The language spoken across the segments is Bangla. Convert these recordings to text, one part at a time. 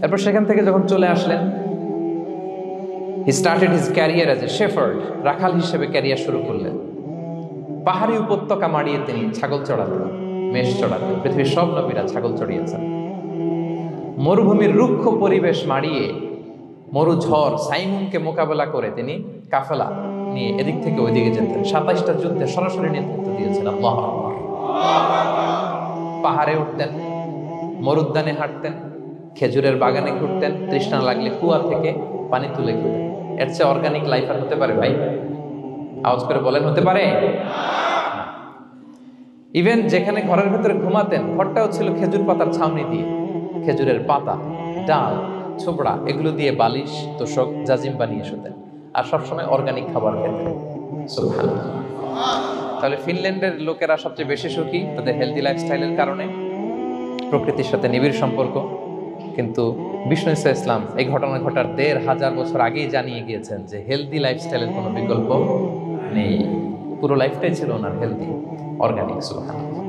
এরপর সেখান থেকে যখন চলে আসলেন, he started his career as a shepherd, রাখাল হিসেবে ক্যারিয়ার শুরু করলেন। পাহাড়ি উপত্যকা মাড়িয়ে তিনি ছাগল চড়াতেন, মেষ চড়াতেন। পৃথিবীর সব নবীরা ছাগল চড়িয়েছেন। মরুভূমির রুক্ষ পরিবেশ মাড়িয়ে মরু ঝড় সাইমুনকে মোকাবেলা করে তিনি কাফেলা নিয়ে এদিক থেকে ওইদিকে যেতেন। 27টা যুদ্ধে সরাসরি নেতৃত্ব দিয়েছেন। আল্লাহু আকবার। পাহাড়ে উঠতেন, মরুদ্যানে হাঁটতেন, খেজুরের বাগানে ঘুরতেন, তৃষ্ণা লাগলে কুয়া থেকে পানি তুলে খেতেন। এর চেয়ে অর্গানিক লাইফ আর হতে পারে ভাই? আওয়াজ করে বলেন, হতে পারে? ইভেন যেখানে ঘরের ভেতরে ঘুমাতেন, ঘরটাও ছিল খেজুর পাতার ছাউনি দিয়ে। খেজুরের পাতা, ডাল, ছোবড়া এগুলো দিয়ে বালিশ, তোশক, জাজিম বানিয়ে শুতেন। আর সবসময় অর্গানিক খাবার খেতেন। সুবহানাল্লাহ। তাহলে ফিনল্যান্ডের লোকেরা সবচেয়ে বেশি সুখী তাদের হেলদি লাইফস্টাইলের কারণে, প্রকৃতির সাথে নিবিড় সম্পর্ক। কিন্তু বিষ্ণু ঈসা ইসলাম এই ঘটনা ঘটার 1500 বছর আগেই জানিয়ে গিয়েছেন যে হেলদি লাইফস্টাইলের কোনো বিকল্প নেই। পুরো লাইফটাই ছিল ওনার হেলদি, অর্গানিক। সুবহানাল্লাহ।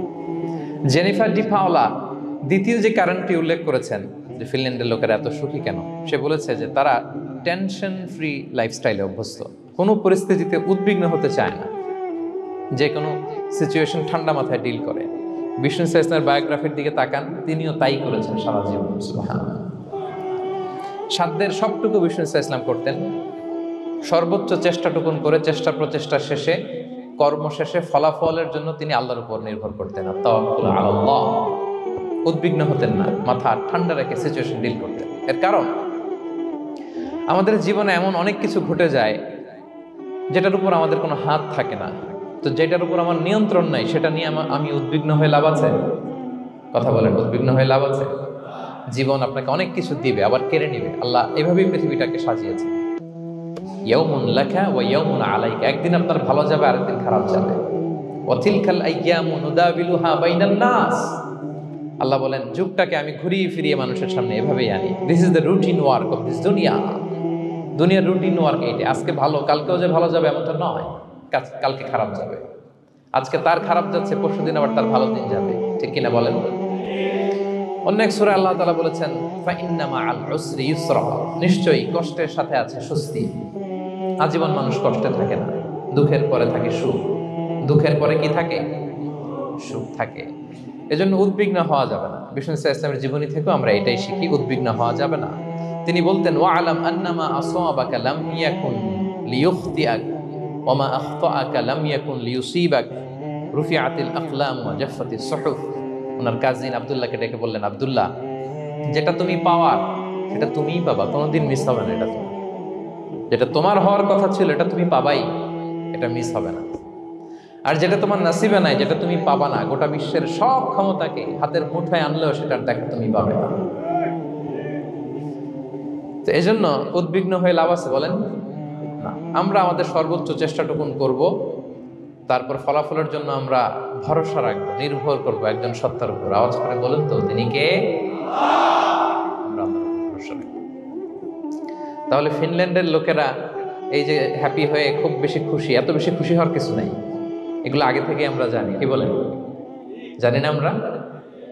জেনিফার ডি পাওলা দ্বিতীয় যে কারণটি উল্লেখ করেছেন যে ফিনল্যান্ডের লোকেরা এত সুখী কেন, সে বলেছে যে তারা টেনশন ফ্রি লাইফস্টাইলে অভ্যস্ত। কোনো পরিস্থিতিতে উদ্বিগ্ন হতে চায় না, যে কোনো সিচুয়েশন ঠান্ডা মাথায় ডিল করে। বিষ্ণু ঈসা ইসলামের বায়োগ্রাফির দিকে তাকান, তিনিও তাই করেছেন সারা জীবন। সুবহানাল্লাহ। সাধ্যের সবটুকু বিষ্ণু ঈসা ইসলাম করতেন, সর্বোচ্চ চেষ্টাটুকুন করে চেষ্টা প্রচেষ্টা শেষে, কর্ম শেষে ফলাফলের জন্য তিনি আল্লাহর উপর নির্ভর করতেন। তাওয়াক্কুল আলাল্লাহ। উদ্বিগ্ন হতেন না, মাথা ঠান্ডা রেখে সিচুয়েশন ডিল করতেন। এর কারণ আমাদের জীবনে এমন অনেক কিছু ঘটে যায় যেটার উপর আমাদের কোনো হাত থাকে না। তো যেটার উপর আমার নিয়ন্ত্রণ নাই সেটা নিয়ে আমি উদ্বিগ্ন হয়ে লাভ আছে? কথা বলেন, উদ্বিগ্ন হয়ে লাভ আছে? জীবন আপনাকে অনেক কিছু দিবে, আবার কেড়ে নিবে। আল্লাহ এভাবেই পৃথিবীটাকে সাজিয়েছে। ইয়াউমুন লাকা ওয়া ইয়াউমুন আলাইকা। একদিন আপনার ভালো যাবে, আরেকদিন খারাপ যাবে। ওয়া তিলকাল আইয়ামু নুদাবিলুহা বাইনান নাস। আল্লাহ বলেন, যুগটাকে আমি ঘুরিয়ে ফিরিয়ে মানুষের সামনে এভাবেই আনি। This is the routine work of this দুনিয়া। দুনিয়ার রুটিন ওয়ার্ক এইটা। আজকে ভালো, কালকেও যে ভালো যাবে এমনটা নয়। কালকে খারাপ যাবে, আজকে তার খারাপ যাচ্ছে, পরশুদিন আবার তার ভালো দিন যাবে। ঠিক কিনা বলেন? অন্য এক সূরায় আল্লাহ তাআলা বলেছেন, ফাইন্না মাআল উসরি ইউসরা। নিশ্চয়ই কষ্টের সাথে আছে স্বস্তি। আজীবন মানুষ কষ্টে থাকে না, দুঃখের পরে থাকে সুখ। দুঃখের পরে কি থাকে? সুখ থাকে। এজন্য উদ্বিগ্ন হওয়া যাবে না। বিষ্ণু ঈসা ইসলামের জীবনী থেকেও আমরা এটাই শিখি, উদ্বিগ্ন হওয়া যাবে না। তিনি বলতেন, ওয়া আলাম আন্নামা আসাবাকা লাম ইয়াকুন লিয়ুখতিআক ওয়া মা আখতাআকা লাম ইয়াকুন লিয়ুসিবাক রুফিআতিল আকলাম ওয়া জাফফাতিস সুহুফ। ওনার কাজিন আব্দুল্লাহকে ডেকে বললেন, আব্দুল্লাহ, যেটা তুমি পাওয়ার সেটা তুমিই পাবা, কোনোদিন মিস হবে না। এটা তুমি, যেটা তোমার হওয়ার কথা ছিল এটা তুমি পাবাই, এটা মিস হবে না। আর যেটা তোমার নসিবে নাই, যেটা তুমি পাবা না, গোটা বিশ্বের সব ক্ষমতাকে হাতের মুঠোয় আনলেও সেটার দেখা তুমি পাবে না। তো এই জন্য উদ্বিগ্ন হয়ে লাভ আছে বলেন? না। আমরা আমাদের সর্বোচ্চ চেষ্টাটুকুন করব, তারপর ফলাফলের জন্য আমরা ভরসা রাখবো, নির্ভর করবো একজন সত্তার উপর। আওয়াজ করে বলেন তো, তিনি কে? আমরা ভরসা রাখবো। তাহলে ফিনল্যান্ডের লোকেরা এই যে হ্যাপি হয়ে খুব বেশি খুশি, এত বেশি খুশি হওয়ার কিছু নাই। এগুলো আগে থেকে আমরা জানি। কি বলেন? জানি না আমরা?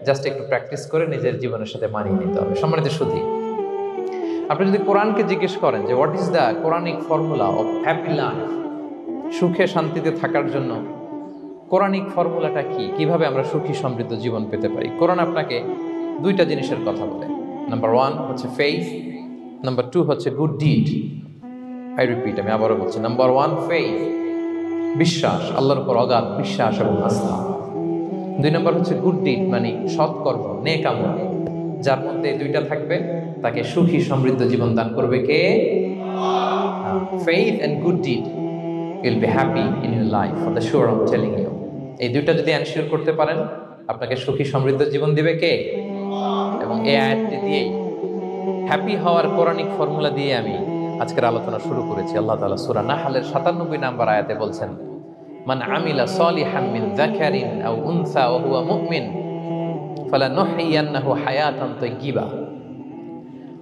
জাস্ট একটু প্র্যাকটিস করে নিজের জীবনের সাথে মানিয়ে নিতে হবে। সম্মানিত সুধী, আপনি যদি কোরআনকে জিজ্ঞেস করেন যে what is the Quranic formula of happy life, সুখে শান্তিতে থাকার জন্য কোরআনিক ফর্মুলাটা কি, কিভাবে আমরা সুখী সমৃদ্ধ জীবন পেতে পারি, কোরআন আপনাকে দুইটা জিনিসের কথা বলে। নাম্বার 1 হচ্ছে ফেইথ, নাম্বার 2 হচ্ছে গুড ডিড। আই রিপিট, আমি আবারও বলছি, নাম্বার 1 ফেইথ, বিশ্বাস, আল্লাহর উপর অগাধ বিশ্বাস এবং আস্থা। 2 নম্বর হচ্ছে গুড ডিড, মানে সৎকর্ম, নেক আমল। যার মধ্যে এই দুইটা থাকবে তাকে সুখী সমৃদ্ধ জীবন দান করবে কে? Faith and good deed will be happy in your life, for the sure, I am telling you. এই দুইটা যদি এনশিওর করতে পারেন, আপনাকে সুখী সমৃদ্ধ জীবন দিবে কে? এবং এই আয়াতটি দিয়েই, হ্যাপি হওয়ার কোরআনিক ফর্মুলা দিয়ে আমি আজকের আলোচনা শুরু করেছি। আল্লাহ তাআলা সূরা নাহলের 97 নম্বর আয়াতে বলছেন, মান আমিলা সলিহাম মিন যাকারিন আও উনসা ওয়া হুয়া মুমিন ফালানুহইয়ান্নাহু হায়াতান তাইয়্যিবা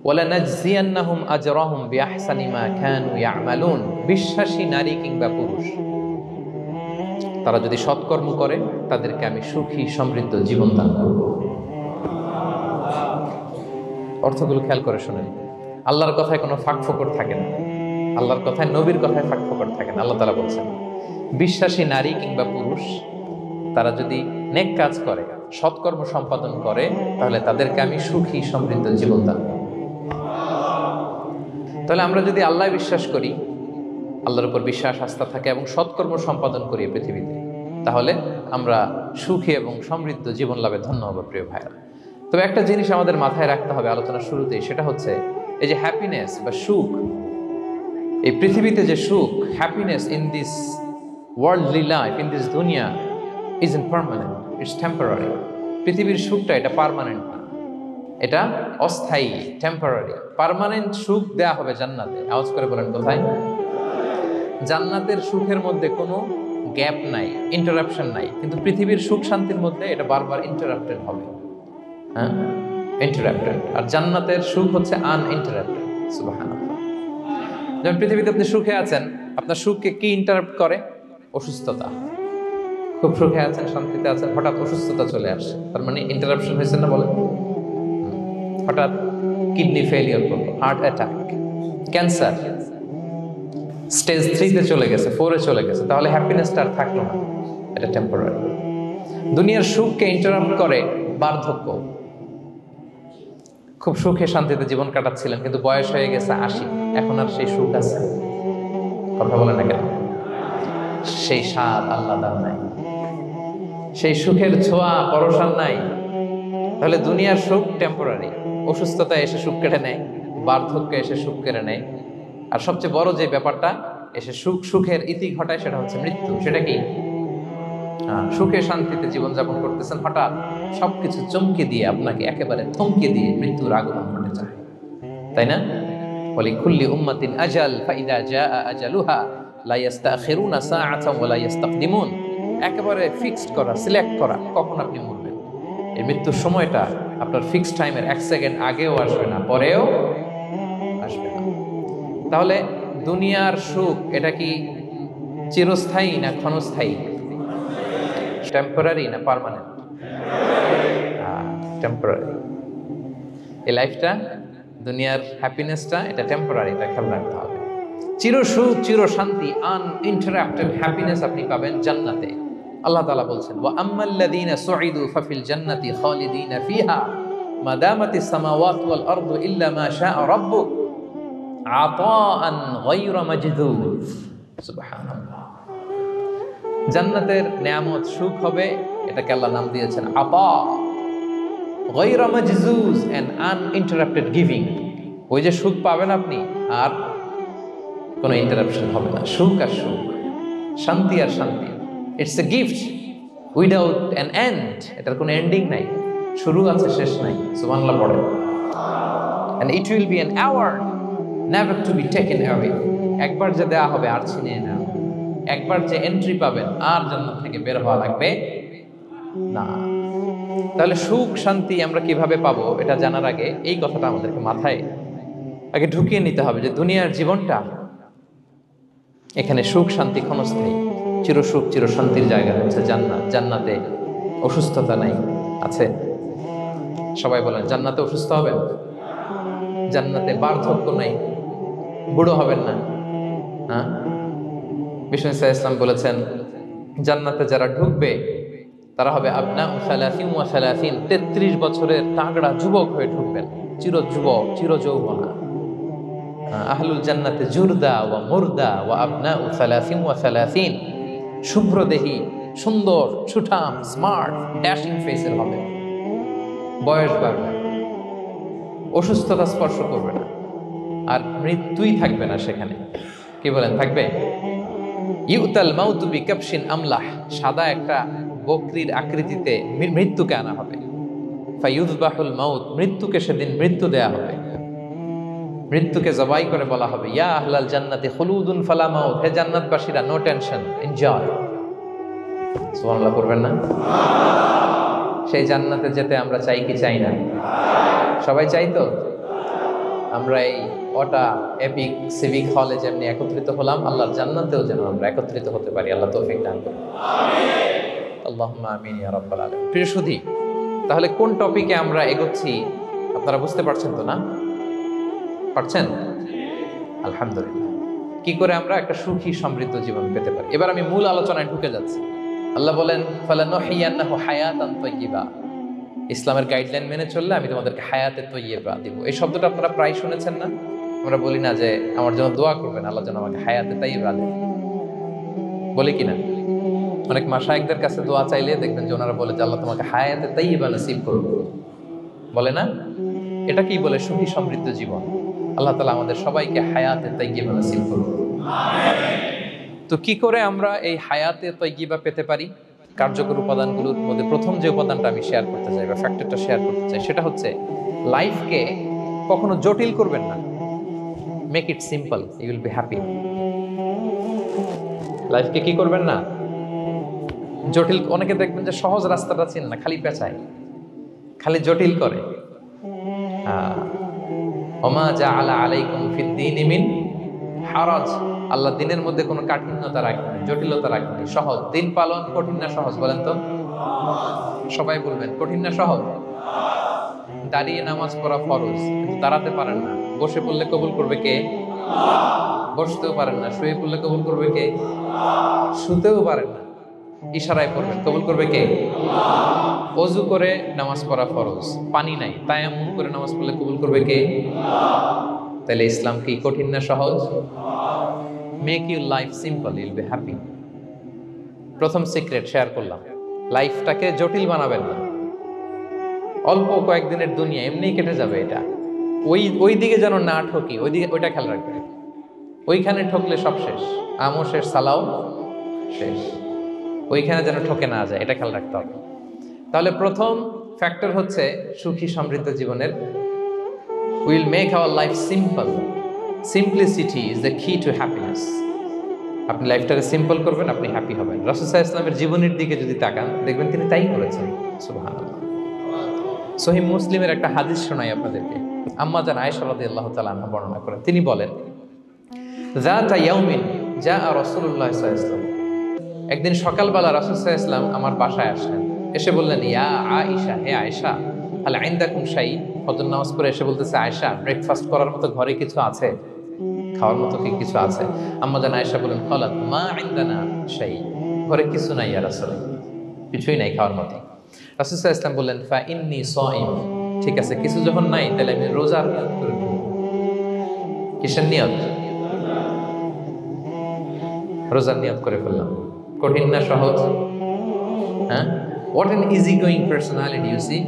ওয়া লানাজজিয়ান্নাহুম আজরাহুম বিআহসানি মা কানু ইয়ামালুন। বিশ্বাসী নারী কিংবা পুরুষ, তারা যদি সৎকর্ম করে তাদেরকে আমি সুখী সমৃদ্ধ জীবন দান করব। অর্থগুলো খেয়াল করে শুনেন। আল্লাহর কথায় কোনো ফাঁক ফোকর থাকে না, আল্লাহর কথায়, নবীর কথায় ফাঁক ফোকর থাকে না। আল্লাহ তাআলা বলছেন, বিশ্বাসী নারী কিংবা পুরুষ তারা যদি নেক কাজ করে, সৎকর্ম সম্পাদন করে, তাহলে তাদেরকে আমি সুখী সমৃদ্ধ জীবন দান করব। তাহলে আমরা যদি আল্লাহ বিশ্বাস করি, আল্লাহর উপর বিশ্বাস আস্থা থাকে এবং সৎকর্ম সম্পাদন করি পৃথিবীতে, তাহলে আমরা সুখী এবং সমৃদ্ধ জীবন লাভে ধন্য হব প্রিয় ভাইরা। তবে একটা জিনিস আমাদের মাথায় রাখতে হবে আলোচনার শুরুতেই, সেটা হচ্ছে এই যে হ্যাপিনেস বা সুখ, এই পৃথিবীতে যে সুখ, happiness in this worldly life, in this দুনিয়া is in permanent, it's temporary. পৃথিবীর সুখটা এটা পার্মানেন্ট না, এটা অস্থায়ী, টেম্পোরারি। পার্মানেন্ট সুখ দেয়া হবে জান্নাতে। আওয়াজ করে বলেন কোথায়? জান্নাতের সুখের মধ্যে কোনো গ্যাপ নাই, ইন্টারাপশন নাই, কিন্তু পৃথিবীর সুখ শান্তির মধ্যে এটা বারবার ইন্টারাপ্টেড হবে। হ্যাঁ, ইন্টারাপ্টেড। আর জান্নাতের সুখ হচ্ছে আনইন্টারাপ্টেড। সুবহানাল্লাহ। যেমন পৃথিবীতে আপনি সুখে আছেন, আপনার সুখকে কি ইন্টারাপ্ট করে? অসুস্থতা। খুব সুখে আছেন, শান্তিতে আছেন, হঠাৎ অসুস্থতা চলে আসে, তার মানে ইন্টারাপশন হয়েছে না? বলেন। হঠাৎ কিডনি ফেলিয়ার করলো, হার্ট অ্যাটাক, ক্যান্সার স্টেজ 3-তে চলে গেছে, 4-এ চলে গেছে, তাহলে হ্যাপিনেসটা আর থাকলো না, এটা টেম্পোরারি। দুনিয়ার সুখকে ইন্টারাপ্ট করে বার্ধক্য। খুব সুখে শান্তিতে জীবন কাটাচ্ছিলেন, কিন্তু বয়স হয়ে গেছে 80, এখন আর সেই সুখ আছে? কথা বলে না কেন? সেই স্বাদ আল্লাহর নাই, সেই সুখের ছোঁয়া পরশান নাই। তাহলে দুনিয়ার সুখ টেম্পোরারি, অসুস্থতা এসে সুখ কেড়ে নেয়, বার্ধক্য এসে সুখ কেড়ে নেয়, আর সবচেয়ে বড় যে ব্যাপারটা এসে সুখের ইতি ঘটায়, সেটা হচ্ছে মৃত্যু। সেটা কি? সুখে শান্তিতে জীবনযাপন করতেছেন, হঠাৎ সবকিছু চমকে দিয়ে, আপনাকে একেবারে থমকে দিয়ে মৃত্যুর আগমন ঘটে যায়, তাই না? ওয়ালিকুল্লি উম্মাতিন আজাল ফাইদা জাআ আজালুহা লা ইস্তাখিরুনা সাআতান ওয়া লা ইস্তাকদিমুন। একেবারে ফিক্সড করা, সিলেক্ট করা কখন আপনি মরবেন। এই মৃত্যুর সময়টা আপনার ফিক্সড টাইমের 1 সেকেন্ড আগেও আসবে না, পরেও আসবে না। তাহলে দুনিয়ার সুখ এটা কি চিরস্থায়ী না ক্ষণস্থায়ী? টেম্পোরারি না পার্মানেন্ট? টেম্পোরারি। এই লাইফটা, দুনিয়ার হ্যাপিনেসটা, এটা টেম্পোরারি, এটা খেয়াল রাখতে হবে। চির সুখ, চির শান্তি, আনইন্টারাপ্টেড হ্যাপিনেস আপনি পাবেন জান্নাতে। আল্লাহ তাআলা বলছেন, ওয়া আম্মাল্লাযীনা সুঈদু ফাফিল জান্নাতি খালিদিনা ফিহা মা দামাতিস সামাওয়াতু ওয়াল আরদু ইল্লা মা শাআ রাব্বুক আতাআন গায়রা মাজদুদ। সুবহানাল্লাহ। জান্নাতের নেয়ামত, সুখ হবে, এটাকে আল্লাহ নাম দিয়েছেন আতা, গায়রা মাজজুজ, এন্ড আনইন্টারাপ্টেড গিভিং। ওই যে সুখ পাবেন আপনি, আর কোনো ইন্টারাপশন হবে না। সুখ আর সুখ, শান্তি আর শান্তি, it's a gift without an end. এটার কোনো এন্ডিং নাই, শুরু আছে শেষ নাই। সুবহানাল্লাহ পড়ে। And it will be an award never to be taken away. একবার যে দেয়া হবে আর ছিনিয়ে নেওয়া, একবার যে এন্ট্রি পাবেন আর জান্নাত থেকে বের হওয়া লাগবে না। তাহলে সুখ শান্তি আমরা কিভাবে পাবো, এটা জানার আগে এই কথাটা আমাদেরকে মাথায় আগে ঢুকিয়ে নিতে হবে যে দুনিয়ার জীবনটা, এখানে সুখ শান্তি ক্ষণস্থায়ী, চির সুখ চির শান্তির জায়গা হচ্ছে জান্নাত। জান্নাতে অসুস্থতা নাই, আছে? সবাই বলেন, জান্নাতে অসুস্থ হবেন? জান্নাতে বার্ধক্য নাই, বুড়ো হবেন না। হ্যাঁ, বিষ্ণু ইসলাম বলেছেন, জান্নাতে যারা ঢুকবে তারা হবে আবনাউ সালাসিন ওয়া সালাসিন, 33 বছরের তাগড়া যুবক হয়ে ঢুকবেন, চির যুবক, চির যৌবনা। আহলুল জান্নাতে জুরদা ওয়া মুরদা ওয়া আবনাউ সালাসিন ওয়া সালাসিন, শুভ্রদেহী, সুন্দর, সুঠাম, স্মার্ট, ড্যাশিং ফেসের হবে। বয়স বাড়বে, অসুস্থতা স্পর্শ করবে না, আর মৃত্যুই থাকবে না সেখানে। কি বলেন, থাকবে? ইউতাল মাউতু বিকাবশিন আমলাহ, সাদা একটা বকরির আকৃতিতে মৃত্যুকে আনা হবে। ফায়ুযবাহুল মাউত, মৃত্যুকে সেদিন মৃত্যু দেয়া হবে। মৃত্যুকে জবাই করে বলা হবে, ইয়া আহলাল জান্নাতি খুলুদুন ফালা মাউত, হে জান্নাতবাসীরা, নো টেনশন, এনজয়। সুবহানাল্লাহ করবেন না? সেই জান্নাতে যেতে আমরা চাই কি চাই না? সবাই চাই তো? আমরা এই ওটা এপিক সিভিক হলে যেমনি একত্রিত হলাম, আল্লাহর জান্নাতেও যেন আমরা একত্রিত হতে পারি। আল্লাহ তৌফিক দান করুন। আমিন। আল্লাহুম্মা আমিন ইয়া রাব্বাল আলামিন। প্রিয় সুধী, তাহলে কোন টপিকে আমরা এগোচ্ছি আপনারা বুঝতে পারছেন তো না? পারছেন? আলহামদুলিল্লাহ। কি করে আমরা একটা সুখী সমৃদ্ধ জীবন পেতে পারি? এবার আমি মূল আলোচনায় ঢুকে যাচ্ছি। আল্লাহ বলেন, ফালানুহিয়ান্নাহু হায়াতান তাইয়্যিবা। ইসলামের গাইডলাইন মেনে চললে আমি তোমাদেরকে হায়াতে তাইয়্যিবা দিব। এই শব্দটা আপনারা প্রায় শুনেছেন না? আমরা বলি না যে আমার জন্য দোয়া করবেন, আল্লাহ যেন আমাকে হায়াতে তাইয়্যিবা দেন, বলি কিনা? অনেক মাশায়েখদের কাছে দোয়া চাইলে দেখবেন যে ওনারা বলে যে আল্লাহ তোমাকে হায়াতে তাইয়্যিবা নসিব করুন, বলে না? এটা কি বলে? সুখী সমৃদ্ধ জীবন। আল্লাহ তাআলা আমাদের সবাইকে হায়াতে তাইয়্যিবা নসিব করুন। তো কি করে আমরা এই হায়াতে তাইয়্যিবা পেতে পারি? কার্যকর উপাদানগুলোর মধ্যে প্রথম যে উপাদানটা আমি শেয়ার করতে চাই বা ফ্যাক্টরটা শেয়ার করতে চাই সেটা হচ্ছে লাইফকে কখনো জটিল করবেন না। Make it simple, you will be happy. লাইফকে কি করবেন না? জটিল। অনেকে দেখবেন যে সহজ রাস্তাটা চিনে না, খালি পেঁচায়, খালি জটিল করে। ওমা জাআলা আলাইকুম ফিদ-দীনি মিন হারাজ। আল্লাহ দিনের মধ্যে কোনো কাঠিন্যতা রাখেনি, জটিলতা রাখেনি, সহজ। দিন পালন কঠিন না সহজ? বলেন তো, সবাই বলবেন কঠিন না সহজ? দাঁড়িয়ে নামাজ পড়া ফরজ, কিন্তু দাঁড়াতে পারেন না। বসে পড়লে কবুল করবে কে? বসতেও পারেন না। শুয়ে পড়লে কবুল করবে কে? শুতেও পারেন না, ইশারায় পড়বেন, কবুল করবে কে? ওযু করে নামাজ পড়া ফরজ, পানি নাই, তায়াম্মুম করে নামাজ পড়লে কবুল করবে কে? তাহলে ইসলাম কি কঠিন না সহজ? Make your life simple, Yule be happy. প্রথম সিক্রেট শেয়ার করলাম, লাইফটাকে জটিল বানাবেন না। অল্প কয়েকদিনের দুনিয়া, এমনিই কেটে যাবে। এটা ওই দিকে যেন না ঠকি, ওইটা খেয়াল রাখবেন। ওইখানে ঠকলে সব শেষ, আমও শেষ, সালাও শেষ। ওইখানে যেন ঠকে না যায়, এটা খেয়াল রাখতে হবে। তাহলে প্রথম ফ্যাক্টর হচ্ছে সুখী সমৃদ্ধ জীবনের, will make our life simple. Simplicity is the কি টু হ্যাপিনেস। আপনি লাইফটাকে সিম্পল করবেন, আপনি হ্যাপি হবেন। রাসূল সাল্লাল্লাহু আলাইহি ওয়াসাল্লামের জীবনের দিকে যদি তাকান, দেখবেন তিনি তাই করেছেন। সুবহানাল্লাহ। সহিহ মুসলিমের একটা হাদিস শোনাই আপনাদেরকে। আম্মা জান আয়েশা রাদিয়াল্লাহু তাআলা আনহা বর্ণনা করেন। তিনি বলেন, যাতা ইয়াউমিন জাআ রাসূলুল্লাহ সাল্লাল্লাহু আলাইহি ওয়াসাল্লাম। একদিন সকালবেলা রাসূল সাল্লাল্লাহু আলাইহি ওয়াসাল্লাম আমার বাসায় আসলেন। এসে বললেন, ইয়া আয়েশা, হে আয়েশা, হাল ইনদাকুম শাই। ফজর নামাজ পড়ে এসে বলতেছে, আয়েশা, ব্রেকফাস্ট করার মতো ঘরে কিছু আছে? খাওয়ার মতো কি কিছু আছে? আম্মা জান আয়েশা বলেন, ক্বালাত মা ইনদানা শাই। ঘরে কিছু নাই ইয়া রাসূল, কিছুই নাই খাওয়ার মতো। রাসূল সাল্লাল্লাহু আলাইহি ওয়াসাল্লাম বললেন, ফা ইন্নী সাইম। ঠিক আছে, কিছু যখন নাই তাহলে আমি রোজার নিয়ত করে নেব। কিসের নিয়ত? রোজার নিয়ত করে ফেললাম। কঠিন না সহজ? হ্যাঁ, what an easy going personality you see.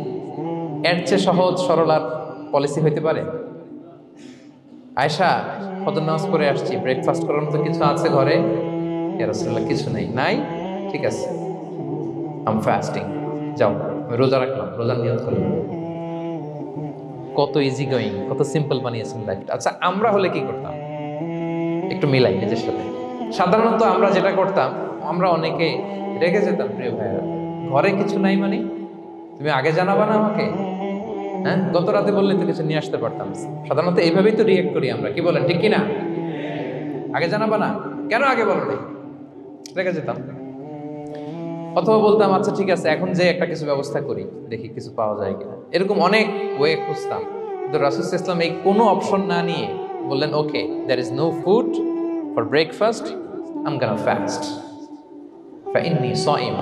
এর চেয়ে সহজ সরল আর পলিসি হইতে পারে? আয়েশা, ফজর নামাজ পড়ে আসছি, ব্রেকফাস্ট করার মতো কিছু আছে ঘরে? ইয়া রাসূলুল্লাহ, কিছু নাই। নাই? ঠিক আছে, আই এম ফাস্টিং। যাও, আমি রোজা রাখলাম, রোজার নিয়ত করলাম। কত ইজি গোয়িং, কত সিম্পল বানিয়েছেন লাইফটা। আচ্ছা, আমরা হলে কি করতাম? একটু মিলাই নিজের সাথে। সাধারণত আমরা যেটা করতাম, আমরা অনেকে রেগে যেতাম। প্রিয় ভাইয়েরা, ঘরে কিছু নাই মানে তুমি আগে জানাবা না আমাকে? হ্যাঁ, গত রাতে বললে তো কিছু নিয়ে আসতে পারতাম। সাধারণত এইভাবেই তো রিয়েক্ট করি আমরা, কি বলেন, ঠিক কিনা? আগে জানাবা না, কেন আগে বলো নাই? রেগে যেতাম। অথবা বলতাম, আচ্ছা ঠিক আছে, এখন যে একটা কিছু ব্যবস্থা করি, দেখি কিছু পাওয়া যায় কিনা। এরকম অনেক ওয়ে খুঁজতাম। কিন্তু রাসূল সাল্লাল্লাহু আলাইহি ওয়াসাল্লাম এই কোনো অপশন না নিয়ে বললেন, okay, there is no food for breakfast, I am gonna fast. ফা ইন্নী সাইম।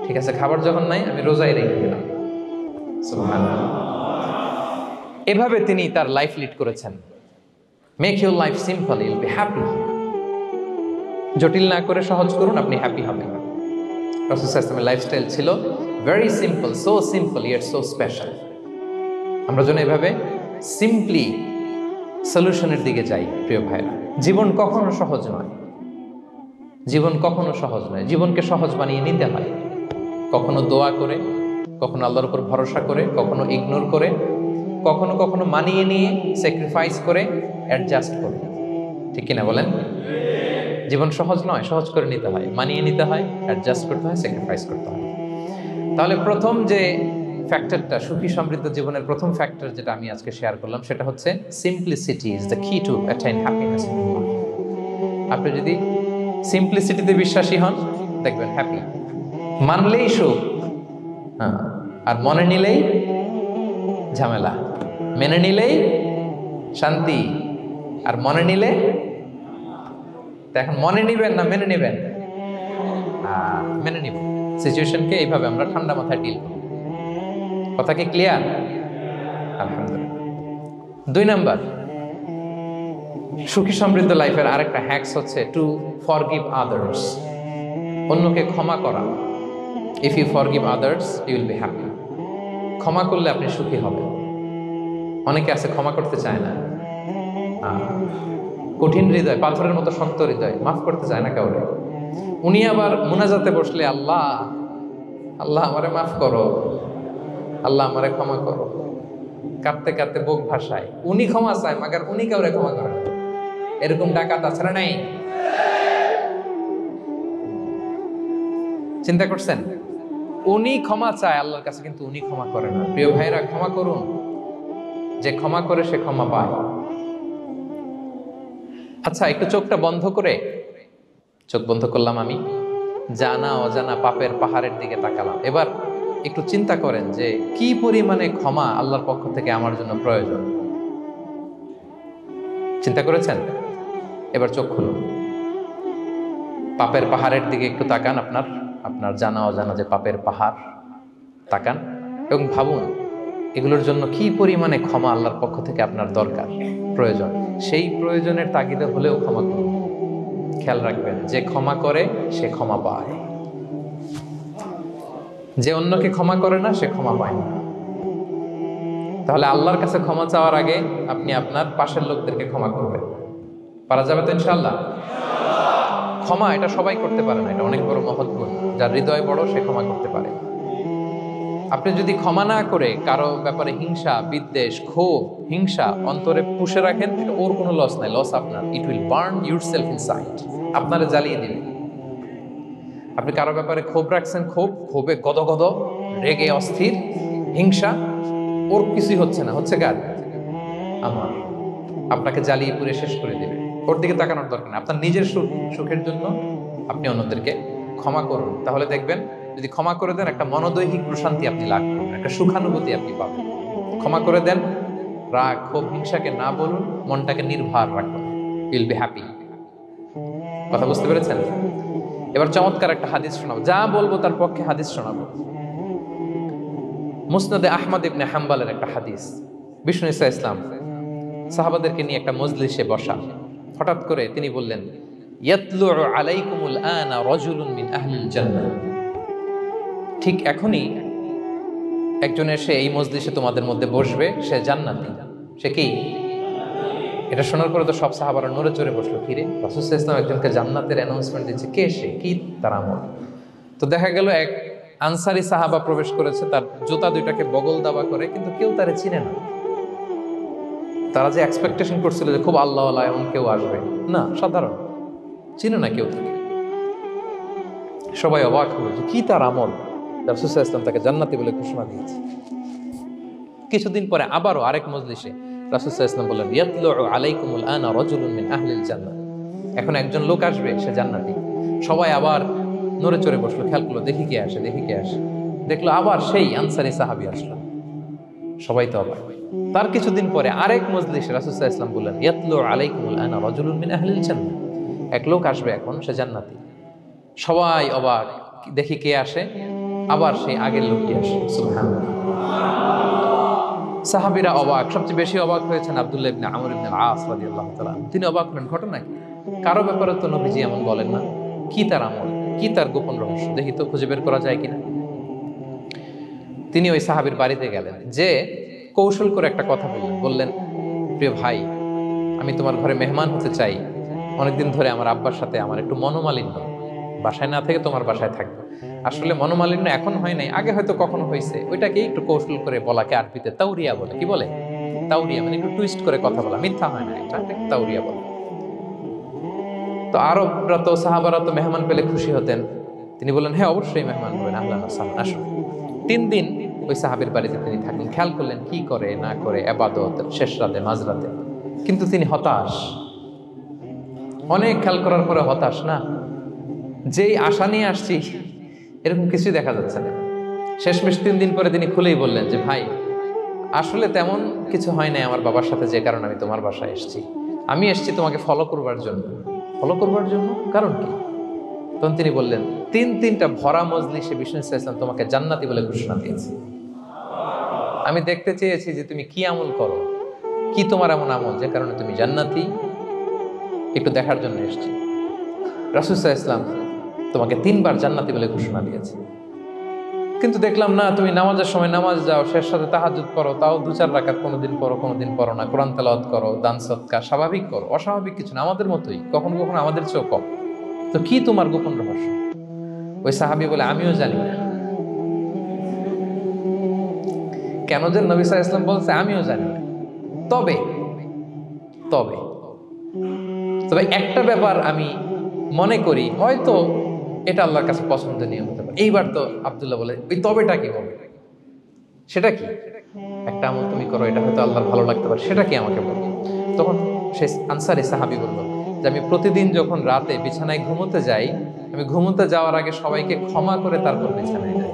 ঠিক আছে, খাবার যখন নাই, আমি রোজাই রেখে দিলাম। সুবহানাল্লাহ। এভাবে তিনি তার লাইফ লিড করেছেন। Make your life simple, Yule be happy. জটিল না করে সহজ করুন, আপনি হ্যাপি হবেন। রাসূল সাল্লাল্লাহু আলাইহি ওয়াসাল্লামের লাইফস্টাইল ছিল very simple, so simple yet so special. আমরা যেন এভাবে সিম্পলি সলিউশনের দিকে যাই। প্রিয় ভাইরা, জীবন কখনো সহজ নয়। জীবন কখনো সহজ নয়। জীবনকে সহজ বানিয়ে নিতে হয়। কখনো দোয়া করে, কখনো আল্লাহর উপর ভরসা করে, কখনো ইগনোর করে, কখনো কখনো মানিয়ে নিয়ে, স্যাক্রিফাইস করে, অ্যাডজাস্ট করে। ঠিক কিনা বলেন? জীবন সহজ নয়, সহজ করে নিতে হয়, মানিয়ে নিতে হয়, অ্যাডজাস্ট করতে হয়, স্যাক্রিফাইস করতে হয়। তাহলে প্রথম যে ফ্যাক্টরটা, সুখী সমৃদ্ধ জীবনের প্রথম ফ্যাক্টর যেটা আমি আজকে শেয়ার করলাম, সেটা হচ্ছে সিম্পলিসিটি ইজ দ্য কি টু অ্যাটাইন হ্যাপিনেস ইন লাইফ। আপনি যদি সিম্পলিসিটিতে বিশ্বাসী হন, দেখবেন হ্যাপি। মানলেই সুখ, হ্যাঁ, আর মনে নিলেই ঝামেলা। মেনে নিলেই শান্তি, আর মনে নিলে, তো এখন মনে নিবেন না মেনে নিবেন? মেনে নিব। সিচুয়েশনকে এইভাবে আমরা ঠান্ডা মাথায় ডিল করব। কথা কি ক্লিয়ার? আলহামদুলিল্লাহ। 2 নাম্বার, সুখী সমৃদ্ধ লাইফের আরেকটা হ্যাকস হচ্ছে টু ফরগিভ আদার্স। অন্যকে ক্ষমা করা। If you forgive others you will be happy. ক্ষমা করলে আপনি সুখী হবেন। অনেকে আছে ক্ষমা করতে চায় না, কঠিন হৃদয়, পাথরের মতো শক্ত হৃদয়, মাফ করতে চায় না কাউরে। উনি আবার মুনাজাতে বসলে আল্লাহ আল্লাহ আমারে মাফ করো, আল্লাহ আমারে ক্ষমা করো, কাঁদতে কাঁদতে বুক ভাসায়। উনি ক্ষমা চায় মাগার উনি কাউরে ক্ষমা করেন। এরকম ডাকাত আছে না নাই? চিন্তা করছেন? উনি ক্ষমা চায় আল্লাহর কাছে, কিন্তু উনি ক্ষমা করে না। প্রিয় ভাইরা, ক্ষমা করুন। যে ক্ষমা করে সে ক্ষমা পায়। আচ্ছা, একটু চোখটা বন্ধ করে, চোখ বন্ধ করলাম আমি, জানা অজানা পাপের পাহাড়ের দিকে তাকালাম। এবার একটু চিন্তা করেন যে কি পরিমাণে ক্ষমা আল্লাহর পক্ষ থেকে আমার জন্য প্রয়োজন। চিন্তা করেছেন? এবার চোখ খুলুন, পাপের পাহাড়ের দিকে একটু তাকান। আপনার জানা অজানা যে পাপের পাহাড়, তাকান এবং ভাবুন এগুলোর জন্য কি পরিমাণে ক্ষমা আল্লাহর পক্ষ থেকে আপনার দরকার, প্রয়োজন। সেই প্রয়োজনের তাগিদে হলেও ক্ষমা করুন। খেয়াল রাখবেন, যে ক্ষমা করে সে ক্ষমা পায়, যে অন্যকে ক্ষমা করে না সে ক্ষমা পায় না। তাহলে আল্লাহর কাছে ক্ষমা চাওয়ার আগে আপনি আপনার পাশের লোকদেরকে ক্ষমা করবেন। পারা যাবে তো ইনশাআল্লাহ? ক্ষমা এটা সবাই করতে পারে না, এটা অনেক বড় মহৎ গুণ। যার হৃদয় বড় সে ক্ষমা করতে পারে। আপনি যদি ক্ষমা না করে কারো ব্যাপারে হিংসা, বিদ্বেষ, ক্ষোভ, হিংসা অন্তরে পুষে রাখেন, ওর কোনো লস নাই, লস আপনার। It will burn yourself inside, আপনারে জ্বালিয়ে দিবে। আপনি কারো ব্যাপারে ক্ষোভ রাখছেন, ক্ষোভে গদগদ, রেগে অস্থির, হিংসা, ওর কিছুই হচ্ছে না, হচ্ছে কার? আমার। আপনাকে জ্বালিয়ে পুড়ে শেষ করে দিবে। ওর দিকে তাকানোর দরকার নেই। আপনার নিজের সুখের জন্য আপনি অন্যদেরকে ক্ষমা করুন। তাহলে দেখবেন, যদি ক্ষমা করে দেন, একটা মনোদৈহিক প্রশান্তি আপনি লাভ করবেন, একটা সুখানুভূতি আপনি পাবেন। ক্ষমা করে দেন, রাগ, ক্ষোভ, হিংসাকে না বলুন, মনটাকে নির্ভর রাখুন, উইল বি হ্যাপি। কথা বুঝতে পেরেছেন? এবার চমৎকার একটা হাদিস শোনাবো, যা বলবো তার পক্ষে হাদিস শোনাবো। মুসনাদে আহমদ ইবনে হাম্বলের একটা হাদিস। বিষ্ণু ঈসা ইসলাম সাহাবাদেরকে নিয়ে একটা মজলিসে বসা। হঠাৎ করে তিনি বললেন, ইয়াতলু আলাইকুমুল আনা রাজুলুন মিন আহলিল জান্নাহ। ঠিক এখনই একজন এসে এই মজলিসে তোমাদের মধ্যে বসবে, সে জান্নাতি। সে কি? এটা শোনার পরে তো সব সাহাবারা নড়ে চড়ে বসলো। কিরে, রাসূল সাল্লাল্লাহু আলাইহি ওয়াসাল্লাম একজনকে জান্নাতের অ্যানাউন্সমেন্ট দিচ্ছে, কে সে, কি তার আমল? তো দেখা গেল এক আনসারি সাহাবা প্রবেশ করেছে, তার জুতা দুইটাকে বগল দাবা করে, কিন্তু কেউ তারে চিনে না। তারা যে এক্সপেকটেশন করছিল যে খুব আল্লাহওয়ালা এমন কেউ আসবে, না, সাধারণ, চিনে না কেউ তাকে। সবাই অবাক হলো যে কি তার আমল, রাসূল সাল্লাল্লাহু আলাইহি ওয়াসাল্লাম তাকে জান্নাতি বলে ঘোষণা দিয়েছে। কিছুদিন পরে আবারও আরেক মজলিসে রাসূল সাল্লাল্লাহু আলাইহি ওয়াসাল্লাম বললেন, ইয়াতলু আলাইকুমুল আনা রাজুলুন মিন আহলিল জান্নাহ। এখন একজন লোক আসবে, সে জান্নাতি। সবাই আবার নড়ে চড়ে বসলো, খেয়াল করলো, দেখি কে আসে, দেখি কে আসে। দেখলো আবার সেই আনসারী সাহাবী আসলো। সবাই তো অবাক। তার কিছুদিন পরে আরেক মজলিসে রাসূল সাল্লাল্লাহু আলাইহি ওয়াসাল্লাম বললেন, ইয়াতলু আলাইকুমুল আনা রাজুলুন মিন আহলিল জান্নাহ। এক লোক আসবে এখন, সে জান্নাতি। সবাই অবাক, দেখি কে আসে, আবার সেই আগের লোকটি আসে। সুবহানাল্লাহ। সাহাবীরা অবাক, সবচেয়ে বেশি অবাক হয়েছেন আব্দুল্লাহ ইবনে আমর ইবনে আল-আস রাদিয়াল্লাহু তাআলা। তিনি অবাক হলেন, ঘটনা কি? কারো ব্যাপারে তো নবীজি এমন বলেন না, কি তার আমল, কি তার গোপন রহস্য, দেখি তো খুঁজে বের করা যায় কিনা। তিনি ওই সাহাবীর বাড়িতে গেলেন, যে কৌশল করে একটা কথা বললেন, প্রিয় ভাই, আমি তোমার ঘরে মেহমান হতে চাই। অনেকদিন ধরে আমার আব্বার সাথে আমার একটু মনোমালিন্য, বাসায় না থেকে তোমার বাসায় থাকবো। আসলে মনোমালিন্য এখন হয় নাই, আগে হয়তো কখনো হয়েছে। ওইটাকে একটু কৌশল করে বলাকে আরবিতে তাওরিয়া বলে। কি বলে? তাওরিয়া, মানে একটু টুইস্ট করে কথা বলা, মিথ্যা হয় না, এটা তাওরিয়া বলে। তো আরবরা তো, সাহাবারা তো মেহমান পেলে খুশি হতেন। তিনি বললেন, হ্যাঁ অবশ্যই মেহমান হবেন, আহলান ওয়া সাহলান, আসুন। 3 দিন ওই সাহাবীর বাড়িতে তিনি থাকলেন। খেয়াল করলেন কি করে না করে, ইবাদত, শেষ রাতে, মাঝরাতে। কিন্তু তিনি হতাশ, অনেক খেয়াল করার পরে হতাশ। না, যেই আশা নিয়ে আসছি এরকম কিছুই দেখা যাচ্ছে না। শেষমেশ 3 দিন পরে তিনি খুলেই বললেন যে, ভাই আসলে তেমন কিছু হয় নাই আমার বাবার সাথে, যে কারণে আমি তোমার বাসায় এসেছি। আমি এসেছি তোমাকে ফলো করবার জন্য। ফলো করবার জন্য কারণ কি? তখন তিনি বললেন, তিনটা ভরা মজলিসে বিষ্ণু ইসলাম তোমাকে জান্নাতি বলে ঘোষণা দিয়েছে। আমি দেখতে চেয়েছি যে তুমি কি আমল করো, কি তোমার এমন আমল যে কারণে তুমি জান্নাতি, একটু দেখার জন্য এসেছি। রাসূল সাল্লাল্লাহু আলাইহি ওয়াসাল্লাম তোমাকে 3বার জান্নাতি বলে ঘোষণা দিয়েছে, কিন্তু দেখলাম না তুমি নামাজের সময় নামাজ যাও, শেষ সাথে তাহাজ্জুদ করো, তাও 2-4 রাকাত কোনোদিন করো, কোনোদিন করো না, কোরআন তেলাওয়াত করো, দান সদকা স্বাভাবিক করো, অস্বাভাবিক কিছু না, আমাদের মতোই, কখনো কখনো আমাদের চেয়েও কম। তো কি তোমার গোপন রহস্য? ওই সাহাবী বলে, আমিও জানি না। কেন যে নবী সাল্লাল্লাহু আলাইহি ওয়াসাল্লাম বলছে আমিও জানি না। তবে তবে তবে একটা ব্যাপার আমি মনে করি, হয়তো এটা আল্লাহর কাছে পছন্দনীয় হতে পারে। এইবার তো আব্দুল্লাহ বলে, ওই তবেটা কি বলবে? সেটা কি? একটা আমল তুমি করো, এটা হয়তো আল্লাহর ভালো লাগতে পারে, সেটা কি আমাকে বলো। তখন সে আনসারী সাহাবী বলল যে আমি প্রতিদিন যখন রাতে বিছানায় ঘুমোতে যাই, আমি ঘুমোতে যাওয়ার আগে সবাইকে ক্ষমা করে তারপর বিছানায় যাই।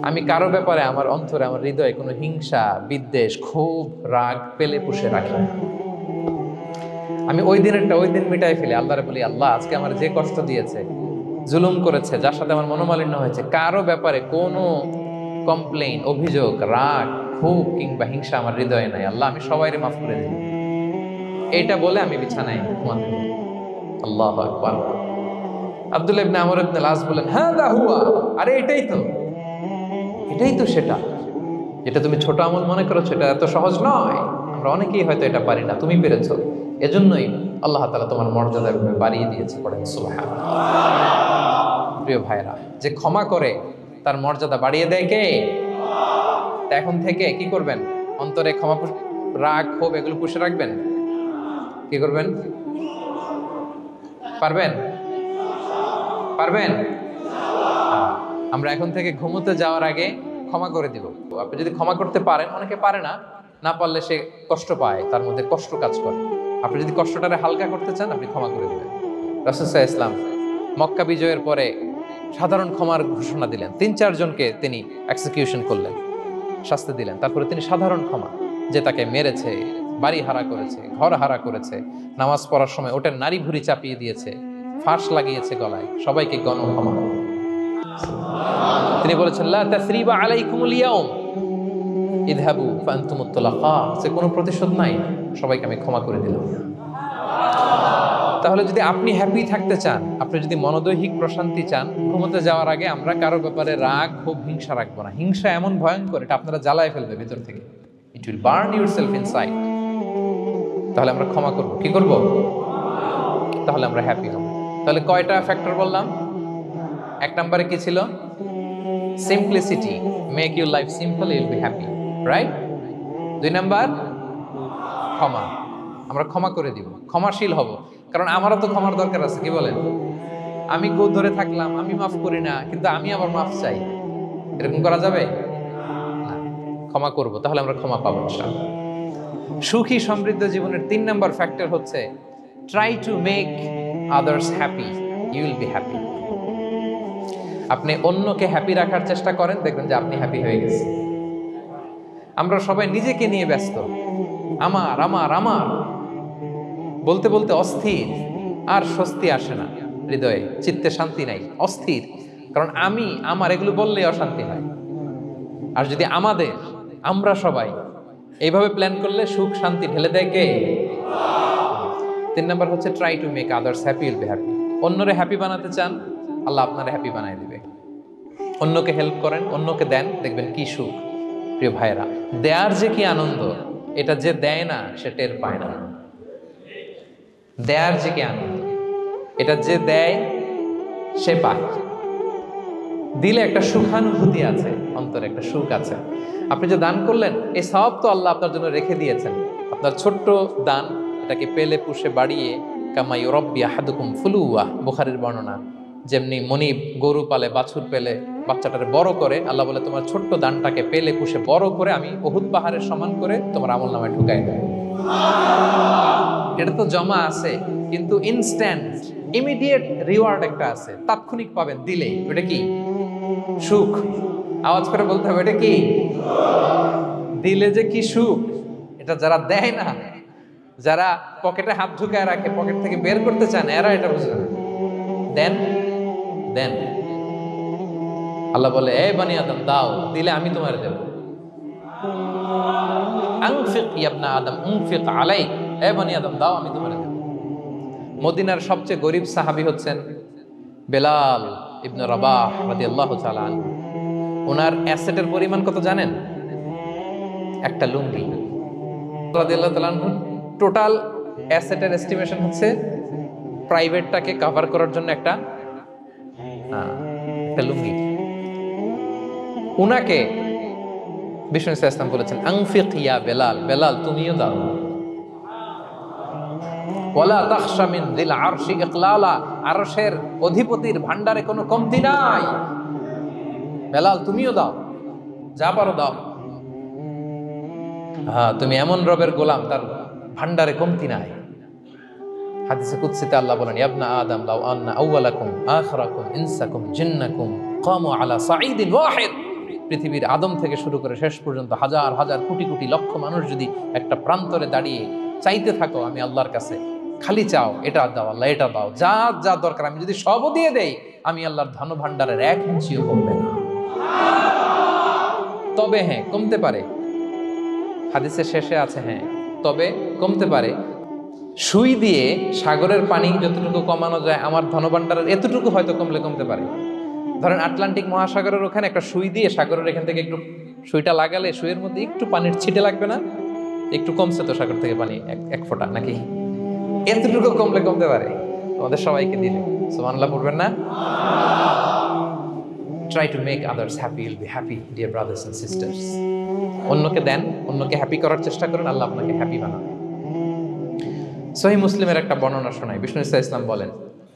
আমি কারো ব্যাপারে আমার অন্তরে, আমার হৃদয়ে কোনো হিংসা, বিদ্বেষ, ক্ষোভ, রাগ পেলে পুষে রাখি না। আমি ওই দিনেরটা ওই দিন মিটাই ফেলি। আল্লাহরে বলি, আল্লাহ আজকে আমার যে কষ্ট দিয়েছে, জুলুম করেছে, যার সাথে আমার মনোমালিন্য হয়েছে, কারো ব্যাপারে কোনো কমপ্লেইন, অভিযোগ, রাগ, ক্ষোভ কিংবা হিংসা আমার হৃদয়ে নাই। আল্লাহ আমি সবাইরে মাফ করে দিই। এইটা বলে আমি বিছানায় ঘুমাতে যাই। আল্লাহু আকবার। আব্দুল্লাহ ইবনে আমর ইবনে আল-আস বলেন, হাদা হুয়া, আরে এটাই তো সেটা, যেটা তুমি ছোট আমল মনে করো, সেটা এত সহজ নয়। আমরা অনেকেই হয়তো এটা পারি না, তুমি পেরেছো। এজন্যই আল্লাহ তাআলা তোমার মর্যাদা বাড়িয়ে দিয়েছে। পড়েন সুবহানাল্লাহ। প্রিয় ভাইরা, যে ক্ষমা করে তার মর্যাদা বাড়িয়ে দেয় কে? তা এখন থেকে কি করবেন? অন্তরে ক্ষমা, রাগ, ক্ষোভ এগুলো পুষে রাখবেন। কি করবেন? পারবেন? আমরা এখন থেকে ঘুমোতে যাওয়ার আগে ক্ষমা করে দিব। আপনি যদি ক্ষমা করতে পারেন, অনেকে পারে না, না পারলে সে কষ্ট পায়, তার মধ্যে কষ্ট কাজ করে। আপনি যদি কষ্টটারে হালকা করতে চান, আপনি ক্ষমা করে দিবেন। রাসূল সাল্লাল্লাহু আলাইহি ওয়াসাল্লাম মক্কা বিজয়ের পরে সাধারণ ক্ষমার ঘোষণা দিলেন। 3-4 জনকে তিনি এক্সিকিউশন করলেন, শাস্তি দিলেন। তারপরে তিনি সাধারণ ক্ষমা, যে তাকে মেরেছে, বাড়ি হারা করেছে, ঘর হারা করেছে, নামাজ পড়ার সময় ওটার নারী ভুঁড়ি চাপিয়ে দিয়েছে, ফাঁস লাগিয়েছে গলায়, সবাইকে গণক্ষমা। তিনি বলেছেন, লা তাসরিবা আলাইকুমুল ইয়াউম ইযহাবু ফাআনতুমুত তুলাকা, সে কোনো প্রতিশোধ নাই, সবাইকে আমি ক্ষমা করে দিলাম। তাহলে যদি আপনি হ্যাপি থাকতে চান, আপনি যদি মনোদৈহিক প্রশান্তি চান, ঘুমোতে যাওয়ার আগে আমরা কারো ব্যাপারে রাগ, ক্ষোভ, হিংসা রাখবো না। হিংসা এমন ভয়ঙ্কর, এটা আপনারা জ্বালায় ফেলবে ভিতর থেকে। It will burn yourself inside. তাহলে আমরা ক্ষমা করব। কি করব? তাহলে আমরা হ্যাপি হব। তাহলে কয়টা ফ্যাক্টর বললাম? 1 নম্বরে কি ছিল? Simplicity, make your life simple, you will be happy, right? 2 number ক্ষমা, আমরা ক্ষমা করে দিব, ক্ষমাশীল হব। কারণ আমারও তো ক্ষমার দরকার আছে। কি বলেন? আমি গো ধরে থাকলাম, আমি মাফ করি না, কিন্তু আমি আবার মাফ চাই, এরকম করা যাবে না। ক্ষমা করব, তাহলে আমরা ক্ষমা পাবো ইনশাআল্লাহ। সুখী সমৃদ্ধ জীবনের 3 নাম্বার ফ্যাক্টর হচ্ছে try to make others happy, you will be happy. আপনি অন্যকে হ্যাপি রাখার চেষ্টা করেন, দেখবেন যে আপনি হ্যাপি হয়ে গেছেন। আমরা সবাই নিজেকে নিয়ে ব্যস্ত, আমার আমার আমার বলতে বলতে অস্থির, আর স্বস্তি আসে না হৃদয়ে, চিত্তে শান্তি নাই, অস্থির। কারণ আমি আমার এগুলো বললেই অশান্তি হয়। আর যদি আমাদের, আমরা সবাই এইভাবে প্ল্যান করলে সুখ শান্তি ঢেলে দেয় কে? 3 নাম্বার হচ্ছে try to make others happy, will be happy. অন্যরে হ্যাপি বানাতে চান, আল্লাহ আপনারে হ্যাপি বানায় দিবে। অন্যকে হেল্প করেন, অন্যকে দেন, দেখবেন কি সুখ। প্রিয় ভাইয়েরা, দেয়ার যে কি আনন্দ, এটা যে দেয় না সে টের পায় না। দেয়ার যে কি আনন্দ, এটা যে দেয় সে পায়। দিলে একটা সুখানুভূতি আছে, অন্তরে একটা সুখ আছে। আপনি যে দান করলেন, এই সওয়াব তো আল্লাহ আপনার জন্য রেখে দিয়েছেন। আপনার ছোট্ট দান, এটাকে পেলে পুষে বাড়িয়ে, কামা ইউরাব্বি আহাদুকুম ফুলুওয়া, বুখারীর বর্ণনা, যেমনি মনিব গরু পালে, বাছুর পেলে বাচ্চাটারে বড় করে, আল্লাহ বলে তোমার ছোট্ট দানটাকে পেলে পুষে বড় করে আমি উহুদ পাহাড়ের সমান করে তোমার আমলনামায় ঢুকাই দেব। এটা তো জমা আছে, কিন্তু ইনস্ট্যান্ট ইমিডিয়েট রিওয়ার্ড একটা আছে, তাৎক্ষণিক পাবেন দিলে। ওটা কি? সুখ। আওয়াজ করে বলতে হবে এটা কি? দিলে যে কি সুখ, এটা যারা দেয় না, যারা পকেটে হাত ঢুকায় রাখে, পকেট থেকে বের করতে চান, এরা এটা বুঝবে না। দেন দেন। আল্লাহ বলে, এ বানি আদম দাও, দিলে আমি তোমার দেব। আনফিক ইয়া ইবনা আদম উনফিক আলাইক, এ বানি আদম দাও, আমি তোমার দেব। মদিনার সবচেয়ে গরিব সাহাবী হচ্ছেন বেলাল ইবনে রাবাহ রাদিয়াল্লাহু তাআলা আনহু। ওনার অ্যাসেটের পরিমাণ কত জানেন? একটা লুঙ্গি। রাদিয়াল্লাহু তাআলা আনহু টোটাল অ্যাসেটের এস্টিমেশন হচ্ছে প্রাইভেটটাকে কভার করার জন্য একটা লুঙ্গি। উনাকে বিষ্ণু সাল্লাল্লাহু আলাইহি ওয়াসাল্লাম বলেছেন, আনফিক ইয়া বেলাল, বেলাল তুমিও দাও। ওয়ালা তাখশা মিন যিল আরশি ইকলালা, আরশের অধিপতির ভান্ডারে কোনো কমতি নাই। বেলাল তুমিও দাও, যা পারো দাও। হ্যাঁ, তুমি এমন রবের গোলাম, তার ভান্ডারে কমতি নাই। হাদিসে কুদসিতে আল্লাহ বলেন, ইয়া ইবনা আদম লাউ আন্না আউওয়ালাকুম আখিরাকুম ইনসাকুম জিন্নাকুম কামু আলা সাঈদিন ওয়াহিদ। পৃথিবীর আদম থেকে শুরু করে শেষ পর্যন্ত হাজার হাজার কোটি কোটি লক্ষ মানুষ যদি একটা প্রান্তরে দাঁড়িয়ে চাইতে থাকো আমি আল্লাহর কাছে, খালি চাও এটা দাও আল্লাহ, এটা দাও, যা যা দরকার আমি যদি সবও দিয়ে দেই, আমি আল্লাহর ধন ভান্ডারের 1 ইঞ্চিও কমবে না। তবে হ্যাঁ, কমতে পারে। হাদিসের শেষে আছে, হ্যাঁ তবে কমতে পারে। সুই দিয়ে সাগরের পানি যতটুকু কমানো যায়, আমার ধনভাণ্ডারের এতটুকু হয়তো কমতে পারে। ধরেন আটলান্টিক মহাসাগরের ওখানে একটা সুই দিয়ে সাগরের এখান থেকে একটু সুইটা লাগালে সুইয়ের মধ্যে একটু পানির ছিটে লাগবে না? একটু কমছে তো সাগর থেকে পানি, এক ফোঁটা নাকি? এতটুকু কমতে পারে। তোমাদের সবাইকে দিলে সুবহানাল্লাহ পড়বেন না? Try to make others happy, you'll be happy, dear brothers and sisters. অন্যকে দেন, অন্যকে হ্যাপি করার চেষ্টা করেন, আল্লাহ আপনাকে হ্যাপি বানাবে। সহিহ মুসলিমের একটা বর্ণনা শোনাই। বিষ্ণু ইসলাম বলেন,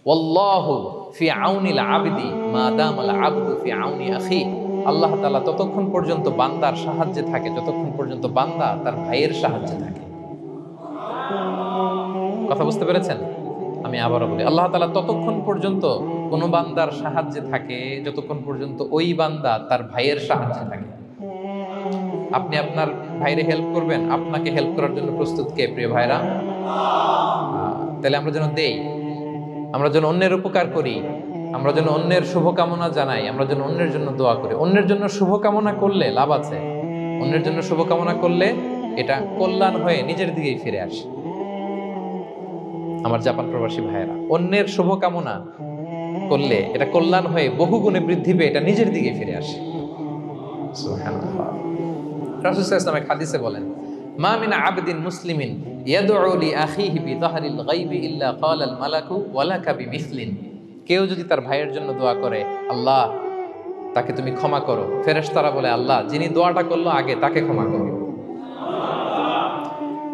ওয়াল্লাহু ফি আউনিল আবদি মা দামাল আবদু ফি আউনি আখি। আল্লাহ তাআলা ততক্ষণ পর্যন্ত বান্দার সাহায্যে থাকে যতক্ষণ পর্যন্ত বান্দা তার ভাইয়ের সাহায্যে থাকে। কথা বুঝতে পেরেছেন? আমি আবারও বলি, আল্লাহ তাআলা ততক্ষণ পর্যন্ত কোন বান্দার সাহায্যে থাকে যতক্ষণ পর্যন্ত ওই বান্দা তার ভাইয়ের সাহায্যে থাকে। আপনি আপনার ভাইরে হেল্প করবেন, আপনাকে হেল্প করার জন্য প্রস্তুত কে প্রিয় ভাইরা? তাহলে আমরা যেন দেই, আমরা যেন অন্যের উপকার করি, আমরা যেন অন্যের শুভকামনা জানাই, আমরা যেন অন্যের জন্য দোয়া করি। অন্যের জন্য শুভকামনা করলে লাভ আছে। অন্যের জন্য শুভকামনা করলে এটা কল্যাণ হয়ে নিজের দিকেই ফিরে আসে। আমার জাপান প্রবাসী ভাইয়েরা, অন্যের শুভকামনা করলে এটা কল্যাণ হয়ে বহুগুণে বৃদ্ধি পেয়ে এটা নিজের দিকে ফিরে আসে। সুবহানাল্লাহ। রাসূল সাল্লাল্লাহু আলাইহি ওয়াসাল্লাম হাদিসে বলেন, মা মিন আবদিন মুসলিমিন ইয়াদউ লি আখিহি বিযাহরিল গায়বি ইল্লা ক্বালাল মালাকু ওয়ালাকা বিমিসলিন। কেউ যদি তার ভাইয়ের জন্য দোয়া করে, আল্লাহ তাকে তুমি ক্ষমা করো, ফেরেশতারা বলে, আল্লাহ যিনি দোয়াটা করলো আগে তাকে ক্ষমা করো।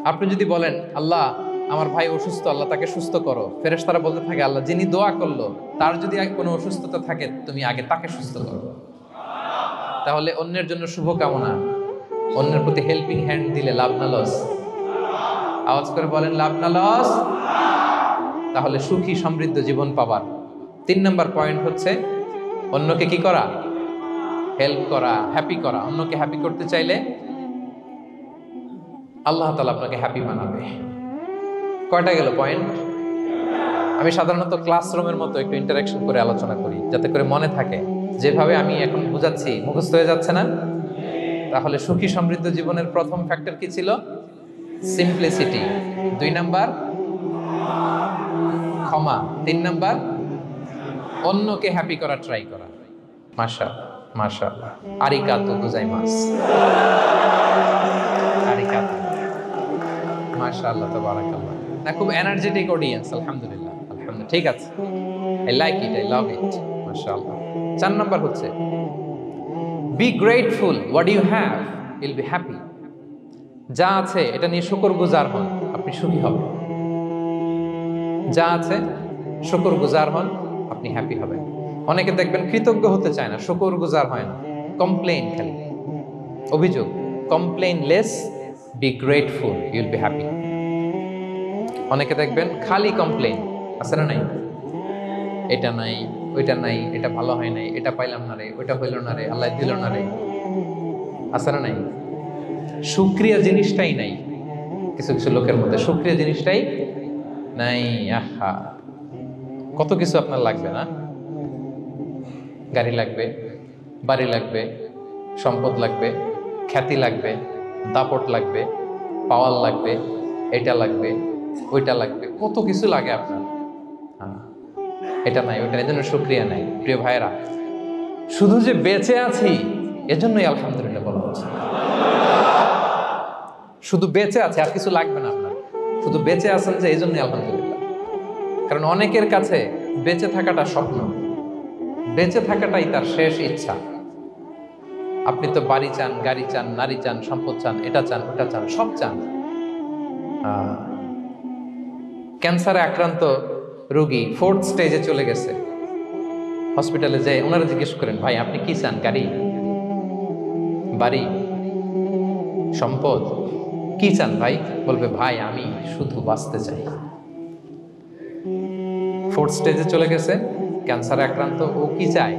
আপনি যদি বলেন, আল্লাহ আমার ভাই অসুস্থ, আল্লাহ তাকে সুস্থ করো, ফেরেশতারা বলতে থাকে, আল্লাহ যিনি দোয়া করলো তার যদি কোনো অসুস্থতা থাকে তুমি আগে তাকে সুস্থ করো। তাহলে অন্যের জন্য শুভকামনা, অন্যের প্রতি হেল্পিং হ্যান্ড দিলে লাভ না লস? আওয়াজ করে বলেন, লাভ না লস? তাহলে সুখী সমৃদ্ধ জীবন পাবার 3 নম্বর পয়েন্ট হচ্ছে অন্যকে কি করা? হেল্প করা, হ্যাপি করা। অন্যকে হ্যাপি করতে চাইলে আল্লাহ তাআলা আপনাকে হ্যাপি বানাবে। কয়টা গেল পয়েন্ট? আমি সাধারণত ক্লাসরুমের মতো একটু ইন্টারাকশন করে আলোচনা করি যাতে করে মনে থাকে। যেভাবে আমি এখন বুঝাচ্ছি মুখস্থ হয়ে যাচ্ছে না? তাহলে সুখী সমৃদ্ধ জীবনের প্রথম ফ্যাক্টর কি ছিল? সিম্পলিসিটি। 2 নাম্বার ক্ষমা। 3 নাম্বার অন্যকে হ্যাপি করা ট্রাই করা। মাশাআল্লাহ আরিগাতো গোজাইমাস। আরিগাতো মাশাআল্লাহ তাবারাকাল্লাহ। না, খুব এনার্জেটিক অডিয়েন্স। আলহামদুলিল্লাহ ঠিক আছে। I like it, I love it. মাশাআল্লাহ। 4 নাম্বার হচ্ছে be grateful what you have, you'll be happy. যা আছে এটা নিয়ে শুকরগুজার হন, আপনি সুখী হবেন। যা আছে শুকরগুজার হন, আপনি হ্যাপি হবেন। অনেকে দেখবেন কৃতজ্ঞ হতে চায় না, শুকরগুজার হয় না, কমপ্লেইন, খালি অভিযোগ। Complain less, be grateful, Yule be happy. অনেকে দেখবেন খালি কমপ্লেইন, আছে না নাই? এটা নাই, ওইটা নাই, এটা ভালো হয় নাই, এটা পাইলাম না রে, ওইটা হইল না রে, আল্লাহ দিল না রে, আছে না নাই? শুকরিয়া জিনিসটাই নাই কিছু কিছু লোকের মধ্যে, শুকরিয়া জিনিসটাই নাই। আহা, কত কিছু আপনার লাগবে না? গাড়ি লাগবে, বাড়ি লাগবে, সম্পদ লাগবে, খ্যাতি লাগবে, দাপট লাগবে, পাওয়ার লাগবে, এটা লাগবে, ওইটা লাগবে, কত কিছু লাগে আপনার। এটা নাই, ওইটা, এই জন্য শুকরিয়া নাই। প্রিয় ভাইরা, শুধু যে বেঁচে আছি এজন্যই আলহামদুলিল্লাহ বলা হচ্ছে। শুধু বেঁচে আছে, আর কিছু লাগবে না আপনার, শুধু বেঁচে আছেন যে এই জন্যই আলহামদুলিল্লাহ। কারণ অনেকের কাছে বেঁচে থাকাটা স্বপ্ন, বেঁচে থাকাটাই তার শেষ ইচ্ছা। আপনি তো বাড়ি চান, গাড়ি চান, নারী চান, সম্পদ চান, এটা চান, ওটা চান, সব চান। ক্যান্সারে আক্রান্ত রোগী 4th স্টেজে চলে গেছে, হসপিটালে যায়, ওনারা জিজ্ঞেস করেন, ভাই আপনি কি চান? গাড়ি, বাড়ি, সম্পদ, কি চান ভাই? বলবে, ভাই আমি শুধু বাঁচতে চাই। 4th স্টেজে চলে গেছে, ক্যান্সারে আক্রান্ত, ও কি চায়?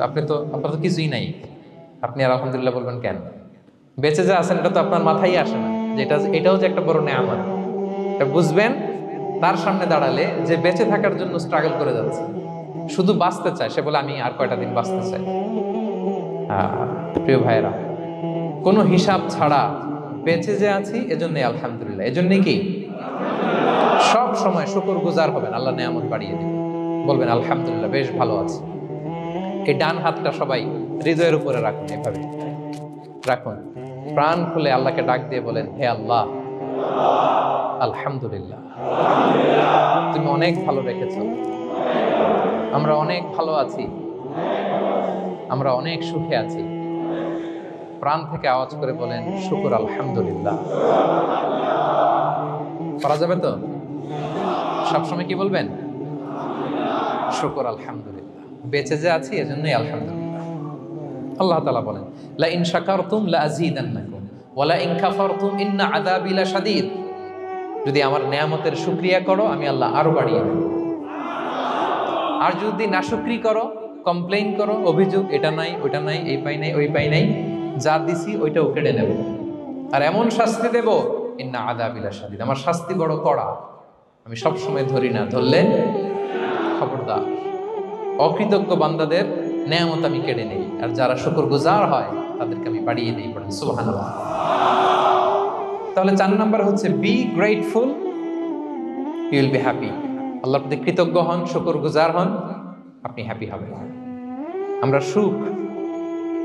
আপনার তো কিছুই নাই, আপনি আর আলহামদুলিল্লাহ বলবেন কেন? বেঁচে যে আছেন এটা তো আপনার মাথায় আসে না, যে এটাও যে একটা বড় নেয়ামত। এটা বুঝবেন তার সামনে দাঁড়ালে, যে বেঁচে থাকার জন্য স্ট্রাগল করে যাচ্ছে, শুধু বাঁচতে চায়, সে বলে আমি আর কয়টা দিন বাঁচতে চাই। প্রিয় ভাইয়েরা, কোনো হিসাব ছাড়া বেঁচে যে আছি এজন্যই আলহামদুলিল্লাহ। এজন্যই কি সব সময় শুকরগুজার হবেন, আল্লাহ নেয়ামত বাড়িয়ে দিবেন, বলবেন আলহামদুলিল্লাহ বেশ ভালো আছে। এই ডান হাতটা সবাই হৃদয়ের উপরে রাখুন, এভাবে রাখুন, প্রাণ খুলে আল্লাহকে ডাক দিয়ে বলেন, হে আল্লাহ, আলহামদুলিল্লাহ, তুমি অনেক ভালো রেখেছ, আমরা অনেক ভালো আছি, আমরা অনেক সুখে আছি। প্রাণ থেকে আওয়াজ করে বলেন, শুকর আলহামদুলিল্লাহ। করা যাবে তো? সবসময় কি বলবেন? শুকর আলহামদুলিল্লাহ, বেঁচে যে আছি এজন্যই আলহামদুলিল্লাহ। আল্লাহ তাআলা বলেন, লা ইন শাকারতুম লা আযীদান্নাকুম ওয়া লা ইন কাফারতুম ইন্না আযাবি লাশাদীদ। যদি আমার নেয়ামতের শুকরিয়া করো আমি আল্লাহ আরো বাড়িয়ে দেব, আর যদি নাশুকরি করো, কমপ্লেইন করো, অভিযোগ, এটা নাই, ওটা নাই, এই পাই নাই, ওই পাই নাই, যা দিছি ওইটাও কেড়ে নেব, আর এমন শাস্তি দেব, ইন্না আযাবি লাশাদীদ, আমার শাস্তি বড় কড়া। আমি সব সময় ধরি না, ধরলে খবরদার। অকৃতজ্ঞ বান্দাদের নেয়ামত আমি কেড়ে নেই, আর যারা শুকরগুজার হয় তাদেরকে আমি বাড়িয়ে দিই। পড়েন সুবহানাল্লাহ। তাহলে 4 নাম্বার হচ্ছে be grateful, you will be happy. আল্লাহর প্রতি কৃতজ্ঞ হন, শুকরগুজার হন, আপনি হ্যাপি হবেন। আমরা সুখ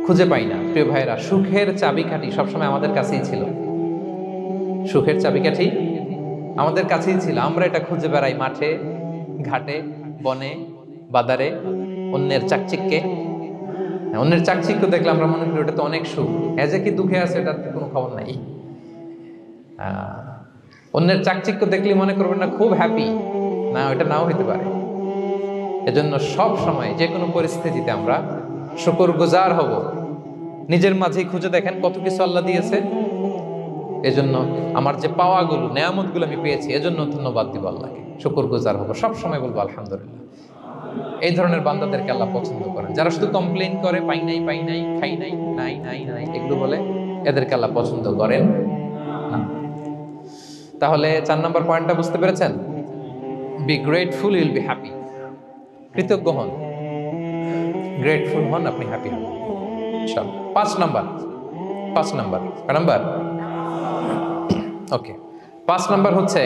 খুঁজে পাই না প্রিয় ভাইরা, সুখের চাবিকাঠি সবসময় আমাদের কাছেই ছিল। সুখের চাবিকাঠি আমাদের কাছেই ছিল, আমরা এটা খুঁজে বেড়াই মাঠে, ঘাটে, বনে, বাজারে, অন্যের চাকচিক্যে। অন্যের চাকচিক্য দেখলে আমরা মনে করি ওটা তো অনেক সুখ, এজে কি দুঃখে আছে এটার কোনো খবর নাই। অন্যের চাকচিক্য দেখলে মনে করবেন না খুব হ্যাপি, না, ওটা নাও হইতে পারে। এজন্য সব সময় যে কোনো পরিস্থিতিতে আমরা শুকরগুজার হব। নিজের মাঝেই খুঁজে দেখেন কত কিছু আল্লাহ দিয়েছে, এজন্য আমার যে পাওয়াগুলো, নেয়ামতগুলো আমি পেয়েছি, এজন্য ধন্যবাদ দিব আল্লাহকে, শুকরগুজার হব, সব সময় বলবো আলহামদুলিল্লাহ। এই ধরনের বান্দাদেরকে আল্লাহ পছন্দ করেন। যারা শুধু কমপ্লেইন করে, পাই নাই, পাই নাই, খাই নাই, নাই নাই নাই, এগুলো বলে, এদেরকে আল্লাহ পছন্দ করেন না। তাহলে 4 নম্বর পয়েন্টটা বুঝতে পেরেছেন? Be grateful, you will be happy. কৃতজ্ঞ হন, গ্রেটফুল হন, আপনি হ্যাপি হন। চল 5 নাম্বার ওকে, 5 নাম্বার হচ্ছে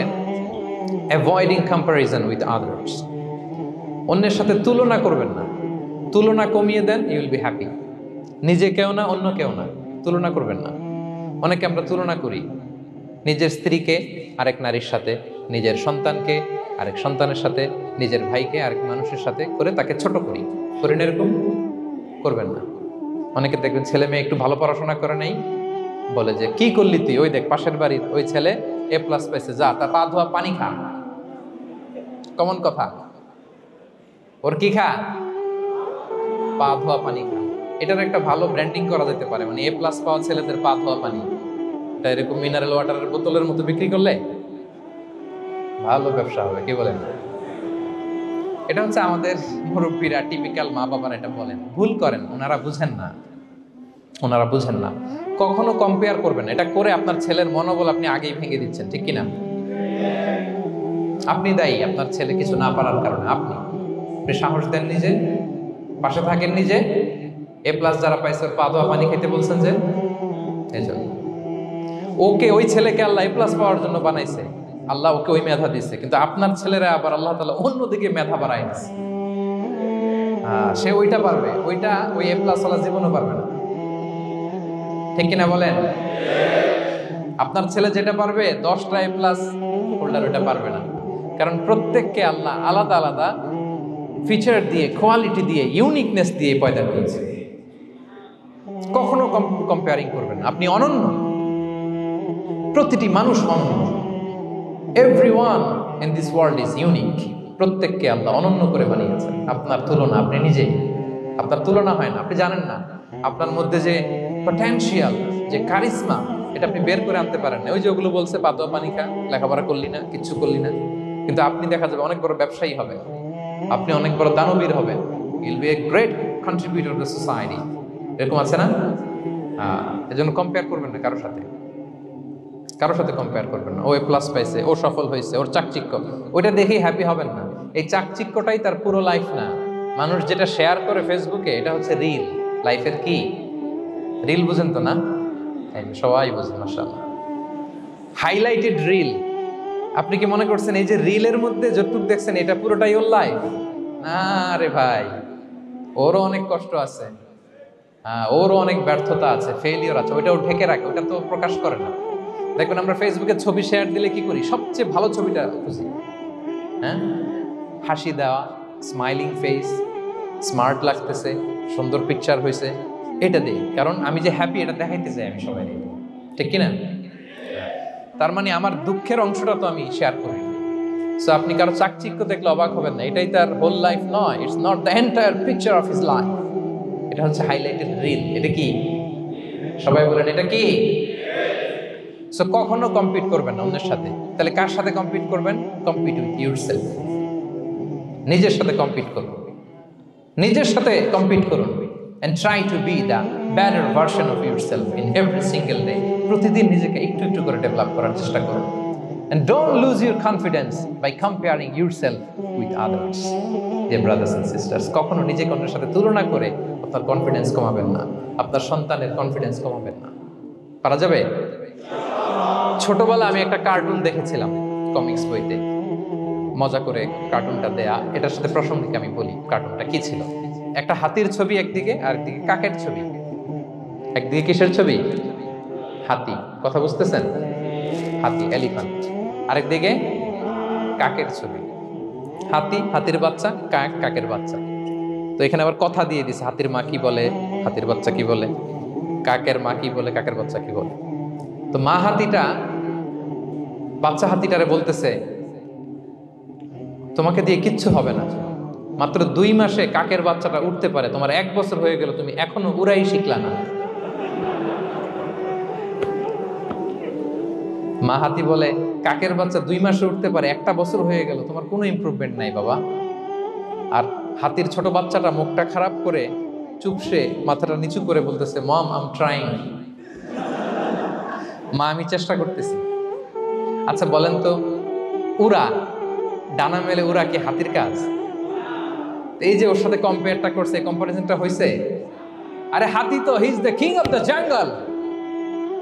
অ্যাভয়েডিং কম্প্যারিজন উইথ আদার্স। অন্যের সাথে তুলনা করবেন না, তুলনা কমিয়ে দেন, ইউ উইল বি হ্যাপি। নিজে কেউ না, অন্য কেউ না, তুলনা করবেন না। অনেকে আমরা তুলনা করি, নিজের স্ত্রীকে আরেক নারীর সাথে, নিজের সন্তানকে আরেক সন্তানের সাথে, নিজের ভাইকে আরেক মানুষের সাথে করে তাকে ছোট করি। করেন এরকম? করবেন না। অনেকে দেখবেন ছেলে মেয়ে একটু ভালো পড়াশোনা করে নেই, বলে যে কি করলি তুই, ওই দেখ পাশের বাড়ির ওই ছেলে A+ পাইছে, যা তার পা ধোয়া পানি খা। কমন কথা, ওর কি খা? পা ধোয়া পানি খা। এটার একটা ভালো ব্র্যান্ডিং করা যেতে পারে, মানে A+ পাওয়া ছেলেদের পা ধোয়া পানি, এটা এরকম মিনারেল ওয়াটারের বোতলের মতো বিক্রি করলে ভালো ব্যবসা হবে, কি বলেন? এটা হচ্ছে আমাদের মুরব্বীরা, টিপিক্যাল মা বাবারা এটা বলেন, ভুল করেন, ওনারা বুঝেন না, ওনারা বুঝেন না। কখনো কম্পেয়ার করবেন, এটা করে আপনার ছেলের মনোবল আপনি আগেই ভেঙে দিচ্ছেন, ঠিক কিনা? আপনি দায়ী আপনার ছেলে কিছু না পারার কারণে। আপনি সাহস দেন নিজে, পাশে থাকেন নিজে। এ প্লাস যারা পাইছে ওর পা ধোয়া পানি খেতে বলছেন যে, এই জন্য ওকে, ওই ছেলেকে আল্লাহ এ প্লাস পাওয়ার জন্য বানাইছে, আল্লাহ ওকে ওই মেধা দিচ্ছে, কিন্তু আপনার ছেলেরা আবার আল্লাহ তাআলা অন্যদিকে মেধা বাড়ায় দিচ্ছে। সে ওইটা পারবে, ওইটা ওই এ প্লাস ওয়ালা জীবনও পারবে না, ঠিক কিনা বলেন? আপনার ছেলে যেটা পারবে 10টা এ প্লাস হোল্ডার ওটা পারবে না, কারণ প্রত্যেককে আল্লাহ আলাদা আলাদা ফিচার দিয়ে, কোয়ালিটি দিয়ে, ইউনিকনেস দিয়ে পয়দা করেছে। কখনো কম্পেয়ারিং করবেন না, আপনি অনন্য, প্রতিটি মানুষ অনন্য। Everyone in this world is unique. প্রত্যেককে আল্লাহ অনন্য করে বানিয়েছেন। আপনার তুলনা আপনি নিজেই, আপনার তুলনা হয় না, আপনি জানেন না আপনার মধ্যে যে পটেনশিয়াল, যে কারিশমা, এটা আপনি বের করে আনতে পারেন না। ওই যে ওগুলো বলছে পাতোয়া পানি খা, লেখাপড়া করলি না, কিচ্ছু করলি না, কিন্তু আপনি দেখা যাবে অনেক বড় ব্যবসায়ী হবে, আপনি অনেক বড় দানবীর হবেন, you'll B a great contributor two society. এরকম আছে না? এজন্য কম্পেয়ার করবেন না কারোর সাথে, কারোর সাথে কম্পেয়ার করবেন না। ও এ প্লাস পাইছে, ও সফল হয়েছে, ওর চাকচিক্য, ওইটা দেখেই হ্যাপি হবেন না। এই চাকচিক্যটাই তার পুরো লাইফ না। মানুষ যেটা শেয়ার করে ফেসবুকে, এটা হচ্ছে রিল। লাইফের কি রিল বুঝেন তো না? এই যে সবাই বুঝেন, মাশাআল্লাহ। Highlighted reel. আপনি কি মনে করছেন এই যে রিলের মধ্যে যতটুকু দেখছেন এটা পুরোটাই ওর লাইফ? না রে ভাই, ওরও অনেক কষ্ট আছে, ওরও অনেক ব্যর্থতা আছে, ফেলিওর আছে, ওইটাও ঢেকে রাখে, ওটা তো প্রকাশ করে না। দেখবেন আমরা ফেসবুকে ছবি শেয়ার দিলে কি করি? সবচেয়ে ভালো ছবিটা খুঁজি, হ্যাঁ, হাসি দেওয়া, স্মাইলিং ফেস, স্মার্ট লাগতেছে, সুন্দর পিকচার হয়েছে, এটা দিই, কারণ আমি যে হ্যাপি এটা দেখাইতে চাই আমি সবাই, ঠিক কিনা? তার মানে আমার দুঃখের অংশটা তো আমি শেয়ার করি। সো আপনি কারো চাকচিক্য দেখলে অবাক হবেন না, এটাই তার হোল লাইফ নয়। It's not the entire picture of his life. এটা হচ্ছে হাইলাইটেড রিল। এটা কি? সবাই বলেন এটা কি? সো কখনো কম্পিট করবেন না অন্যের সাথে। তাহলে কার সাথে কম্পিট করবেন? Compete with yourself. নিজের সাথে কম্পিট করুন, নিজের সাথে কম্পিট করুন, and try to be the better version of yourself in every single day. প্রতিদিন নিজেকে একটু একটু করে ডেভেলপ করার চেষ্টা করুন। And don't lose your confidence by comparing yourself with others. Dear brothers and sisters, কখনো নিজেকে অন্যের সাথে তুলনা করে আপনার কনফিডেন্স কমাবেন না, আপনার সন্তানের কনফিডেন্স কমাবেন না। পারা যাবে? ছোটবেলা আমি একটা কার্টুন দেখেছিলাম কমিক্স বইতে, মজা করে কার্টুনটা দেয়া। এটার সাথে প্রসঙ্গে আমি বলি কার্টুনটা কি ছিল। একটা হাতির ছবি একদিকে, আর একদিকে কাকের ছবি। একদিকে কিসের ছবি? হাতি। কথা বুঝতেছেন? হাতি, এলিফ্যান্ট। আরেকদিকে কাকের ছবি। হাতি, হাতির বাচ্চা, কাক, কাকের বাচ্চা। তো এখানে আবার কথা দিয়ে দিছে, হাতির মা কি বলে, হাতির বাচ্চা কি বলে, কাকের মা কি বলে, কাকের বাচ্চা কি বলে। তো মা হাতিটা বাচ্চা হাতিটারে বলতেছে, তোমাকে দিয়ে কিচ্ছু হবে না, মাত্র 2 মাসে কাকের বাচ্চাটা উঠতে পারে, তোমার 1 বছর হয়ে গেল, তুমি এখনো উড়াই শিখলা না। মা হাতি বলে, কাকের বাচ্চা 2 মাসে উঠতে পারে, 1 বছর হয়ে গেল, তোমার কোনো ইমপ্রুভমেন্ট নাই বাবা। আর হাতির ছোট বাচ্চাটা মুখটা খারাপ করে চুপসে মাথাটা নিচু করে বলতেছে, মম আই এম ট্রাইং। মা, আমি চেষ্টা করতেছি। আচ্ছা বলেন তো, উড়া, ডানা মেলে উড়া কি হাতির কাজ? এই যে ওর সাথে কম্পেয়ারটা করছে, কম্পারিজনটা হয়েছে। আরে হাতি তো he is the king of the jungle.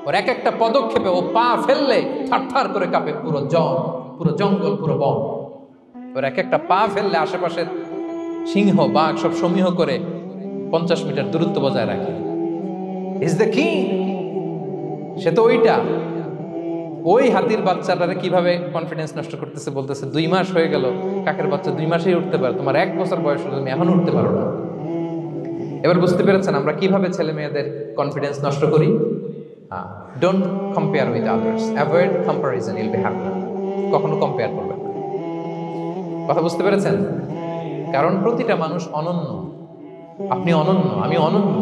ওর এক একটা পদক্ষেপে ও পা ফেললে থারথার করে কাঁপে পুরো জঙ্গল, পুরো বন। ওর এক একটা পা ফেললে আশেপাশের সিংহ, বাঘ সব সমীহ করে 50 মিটার দূরত্ব বজায় রাখে। Is the king. সে তো ওইটা। ওই হাতির বাচ্চাটারে কিভাবে কনফিডেন্স নষ্ট করতেছে, বলতেছে 2 মাস হয়ে গেল, কাকের বাচ্চা 2 মাসেই উঠতে পারে, তোমার 1 বছর বয়স হলো, তুমি এখনো উঠতে পারো না। এবার বুঝতে পেরেছেন আমরা কিভাবে ছেলে মেয়েদের কনফিডেন্স নষ্ট করি? Don't compare with others, avoid comparison, Yule be happy. কখনো কম্পেয়ার করবেন না। কথা বুঝতে পেরেছেন? কারণ প্রতিটা মানুষ অনন্য। আপনি অনন্য, আমি অনন্য।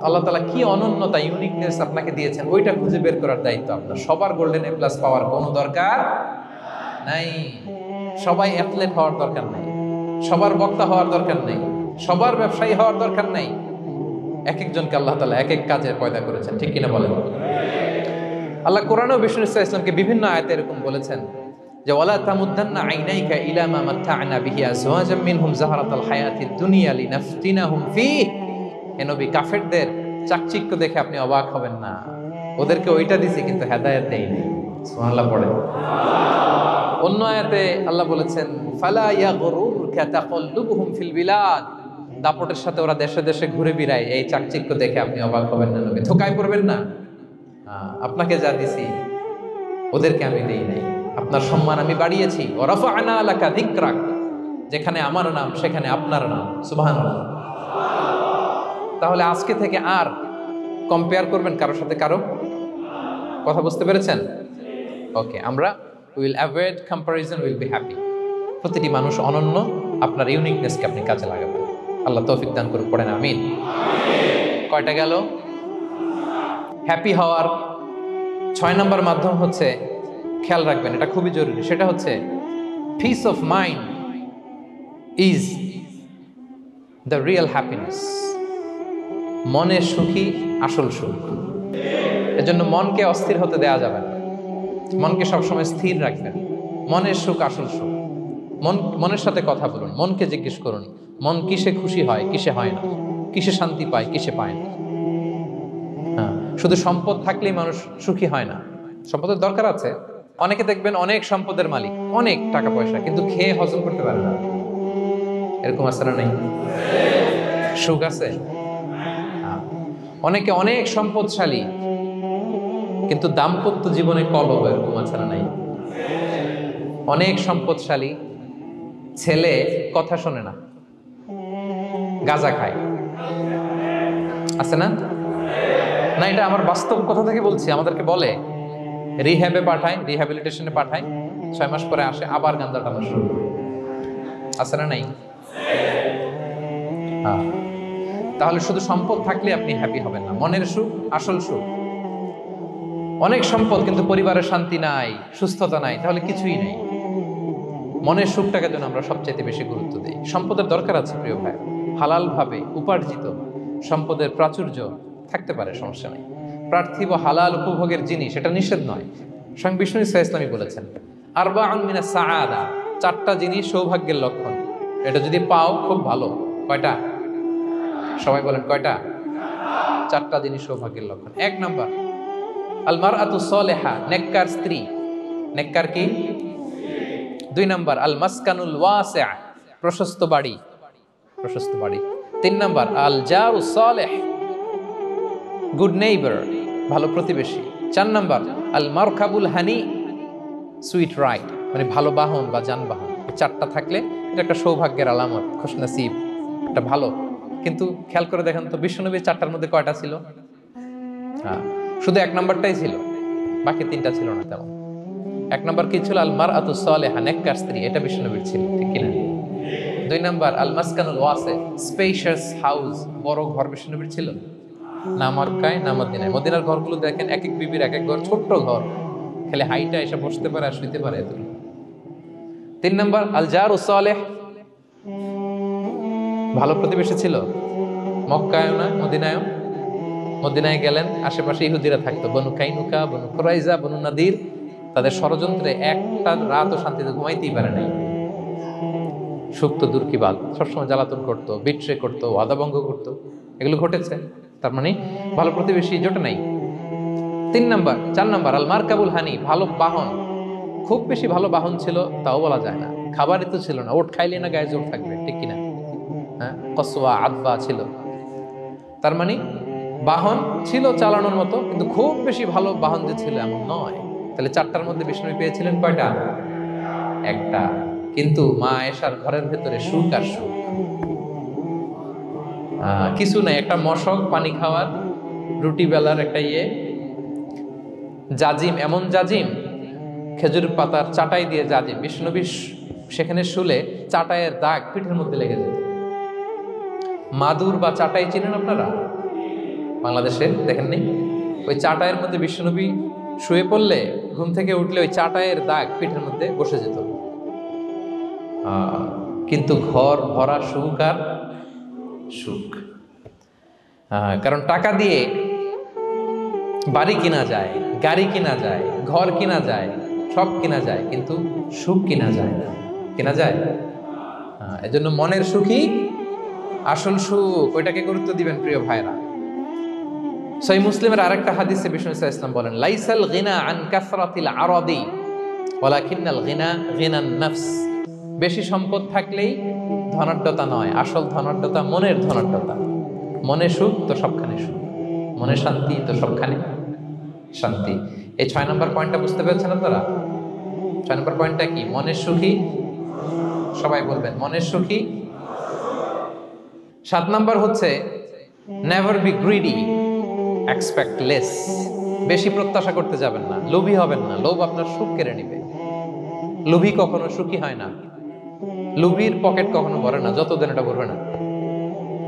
আল্লাহ তাআলা কি অনন্যতা, ইউনিকনেস আপনাকে দিয়েছেন, ওইটা খুঁজে বের করার দায়িত্ব আপনার। সবার গোল্ডেন এ প্লাস পাওয়ার কোনো দরকার নাই, সবাই অ্যাথলেট হওয়ার দরকার নাই, সবার বক্তা হওয়ার দরকার নেই, সবার ব্যবসায়ী হওয়ার দরকার নেই। এক একজনকে আল্লাহ তাআলা এক এক কাজে পয়দা করেছেন, ঠিক কিনা বলেন? আল্লাহ কোরআনেও বিষ্ণু ইসলামকে বিভিন্ন আয়াতে এরকম বলেছেন যে ওয়ালা তামুদ্দান্না আইনাইকা ইলা মা মাত্তা'না বিহি আজওয়াজাম মিনহুম যাহরাতাল হায়াতিদ দুনিয়া লিনাফতিনাহুম ফীহ। হে নবী, কাফেরদের চাকচিক্য দেখে আপনি অবাক হবেন না, ওদেরকে ওইটা দিছি কিন্তু হেদায়েত দেইনি। সুবহানাল্লাহ পড়ে। অন্য আয়াতে আল্লাহ বলেছেন ফালা ইয়াগরুরকা তাকাল্লুবুহুম ফিল বিলাদ, দাপটের সাথে ওরা দেশে দেশে ঘুরে বেড়ায়, এই চাকচিক্য দেখে আপনি অবাক হবেন না নবী, ধোঁকায় পড়বেন না। আপনাকে যা দিছি ওদেরকে আমি দেই নাই, আপনার সম্মান আমি বাড়িয়েছি। ওয়া রাফা'না লাকা যিকরাক, যেখানে আমার নাম সেখানে আপনার নাম। সুবহানাল্লাহ। তাহলে আজকে থেকে আর কম্পেয়ার করবেন কারোর সাথে কারো? কথা বুঝতে পেরেছেন? ওকে, আমরা will avoid comparison, will be happy. প্রতিটি মানুষ অনন্য, আপনার ইউনিকনেসকে আপনি কাজে লাগাবেন। আল্লাহ তৌফিক দান করুন, পড়েন আমিন। কয়টা গেল? হ্যাপি হওয়ার 6 নম্বর মাধ্যম হচ্ছে, খেয়াল রাখবেন এটা খুবই জরুরি, সেটা হচ্ছে piece of mind is the real happiness. মনের সুখী আসল সুখ। এজন্য মনকে অস্থির হতে দেওয়া যাবে না, মনকে সবসময় স্থির রাখবেন। মনের সুখ আসল সুখ। মনের সাথে কথা বলুন, মনকে জিজ্ঞেস করুন মন কিসে খুশি হয়, কিসে হয় না, কিসে শান্তি পায়, কিসে পায় না। শুধু সম্পদ থাকলেই মানুষ সুখী হয় না, সম্পদের দরকার আছে। অনেকে দেখবেন অনেক সম্পদের মালিক, অনেক টাকা পয়সা, কিন্তু খেয়ে হজম করতে পারে না। এরকম আছে না নাই? সুখ আছে। অনেকে অনেক সম্পদশালী কিন্তু দাম্পত্য জীবনে কলহ, এরকম আছে না নাই? অনেক সম্পদশালী ছেলে কথা শোনে না, গাঁজা খায়, আছে না? না, এটা আমার বাস্তব কথা থেকে বলছি। আমাদেরকে বলে রিহ্যাবে পাঠায়, রিহ্যাবিলিটেশনে পাঠায়, 6 মাস পরে আসে আবার গাঁজা টানা শুরু, আছে না নাই? তাহলে শুধু সম্পদ থাকলে আপনি হ্যাপি হবেন না। মনের সুখ আসল সুখ। অনেক সম্পদ কিন্তু পরিবারের শান্তি নাই, সুস্থতা নাই, তাহলে কিছুই নেই। মনের সুখটাকে যেন আমরা সবচাইতে বেশি গুরুত্ব দিই। সম্পদের দরকার আছে প্রিয় ভাই, হালাল ভাবে উপার্জিত সম্পদের প্রাচুর্য থাকতে পারে, সমস্যা নেই। পার্থিব হালাল উপভোগের জিনিস, এটা নিষেধ নয়। স্বয়ং বিষ্ণু ইসলামী বলেছেন আরবাউন মিনাস সাআদা, 4টা জিনিস সৌভাগ্যের লক্ষণ। এটা যদি পাও খুব ভালো। কয়টা? সবাই বলেন কয়টা? 4টা জিনিস সৌভাগ্যের লক্ষণ। 1 নাম্বার আল মারআতু সালেহা, নেককার স্ত্রী। নেককার কি? 2 নাম্বার আল মাসকানুল ওয়াসিআ, প্রশস্ত বাড়ি, প্রশস্ত বাড়ি। 3 নাম্বার আল জারু সালেহ, গুড নেইবার, ভালো প্রতিবেশী। 4 নাম্বার আল মারকাবুল হানি, সুইট রাইড, মানে ভালো বাহন বা যানবাহন। 4টা থাকলে এটা একটা সৌভাগ্যের আলামত, খুশনসিব, এটা ভালো। কিন্তু খেয়াল করে দেখেন তো বিশ্বনবীর 4টার মধ্যে কয়টা ছিল? শুধু 1 নাম্বারটাই ছিল, বাকি 3টা ছিল না তেমন। 1 নাম্বার কি ছিল? আল মারআতু সালেহা, নেককার স্ত্রী, এটা বিশ্বনবীর ছিল, ঠিক কিনা? 2 নাম্বার আল মাসকানুল ওয়াসি, স্পেশাস হাউস, বড় ঘর, বিশ্বনবীর ছিল না? মক্কায় না মদিনায়? মদিনার ঘরগুলো দেখেন এক এক বিবির এক এক ঘর, ছোট্ট ঘর, খালি হাইটা এসে বসতে পারে আর শুইতে পারে এতটুকু। 3 নাম্বার আল জারু সালেহ, ভালো প্রতিবেশী ছিল। মক্কায়ও না মদিনায়ও। মদিনায় গেলেন, আশেপাশে ইহুদিরা থাকতো, বনু কাইনুকা, বনু কুরাইজা, বনু নাদির। তাদের ষড়যন্ত্রে একটা রাতও শান্তিতে ঘুমাইতেই পারে নাই। সুখ তো দূর কি বাদ, সবসময় জ্বালাতন করতো, বিট্রে করতো, ওয়াদাভঙ্গ করতো, এগুলো ঘটেছে। তার মানে ভালো প্রতিবেশী জোটে নাই। 4 নাম্বার আল মারকাবুল হানি, ভালো বাহন। খুব বেশি ভালো বাহন ছিল তাও বলা যায় না, খাবারই তো ছিল না, ওট খাইলে না গায়ে জোর থাকবে, ঠিক কিনা? কসওয়া আদবা ছিল। তার মানে বাহন ছিল চালানোর মতো, কিন্তু খুব বেশি ভালো বাহন যে ছিল এমন নয়। তাহলে 4টার মধ্যে বিষ্ণু পেয়েছিলেন কয়টা? 1টা। কিন্তু মা আয়েশার ঘরের ভেতরে সুখ আর সুখ, কিছু নাই। একটা মশক, পানি খাওয়ার, রুটি বেলার একটা জাজিম, এমন জাজিম, খেজুর পাতার চাটাই দিয়ে জাজিম। বিষ্ণুনবী সেখানে শুলে চাটাইয়ের দাগ পিঠের মধ্যে লেগে যেত। মাদুর বা চাটাই চিনেন আপনারা? বাংলাদেশে দেখেন নেই? ওই চাটাইয়ের মধ্যে বিশ্বনবী শুয়ে পড়লে, ঘুম থেকে উঠলে ওই চাটাইয়ের দাগ পিঠের মধ্যে বসে যেত। কিন্তু ঘর ভরা সুখ আর সুখ। কারণ টাকা দিয়ে বাড়ি কিনা যায়, গাড়ি কিনা যায়, ঘর কিনা যায়, সব কিনা যায়, কিন্তু সুখ কিনা যায় না। কিনা যায়? এজন্য মনের সুখই আসল সুখ, ওইটাকে গুরুত্ব দিবেন প্রিয় ভাইরা। সহিহ মুসলিমের আরেকটা হাদিসে বিষ্ণু ইসলাম বলেন, লাইসাল গিনা আন কাসরাতিল আরাদি ওয়ালাকিন্নাল গিনা গিনান নফস। বেশি সম্পদ থাকলেই ধনাঢ্যতা নয়, আসল ধনাঢ্যতা মনের ধনাঢ্যতা। মনে সুখ তো সবখানে সুখ, মনে শান্তি তো সবখানে শান্তি। এই 6 নম্বর পয়েন্টটা বুঝতে পেরেছেন আপনারা? 6 নম্বর পয়েন্টটা কি? মনের সুখী, সবাই বলবেন মনের সুখী। 7 নম্বর হচ্ছে never be greedy, expect less. বেশি প্রত্যাশা করতে যাবেন না, লোভী হবেন না, লোভ আপনার সুখ কেড়ে নেবে। লোভী কখনো সুখী হয় না, লোভীর পকেট কখনো ভরে না যতদিন এটা ভরবে না।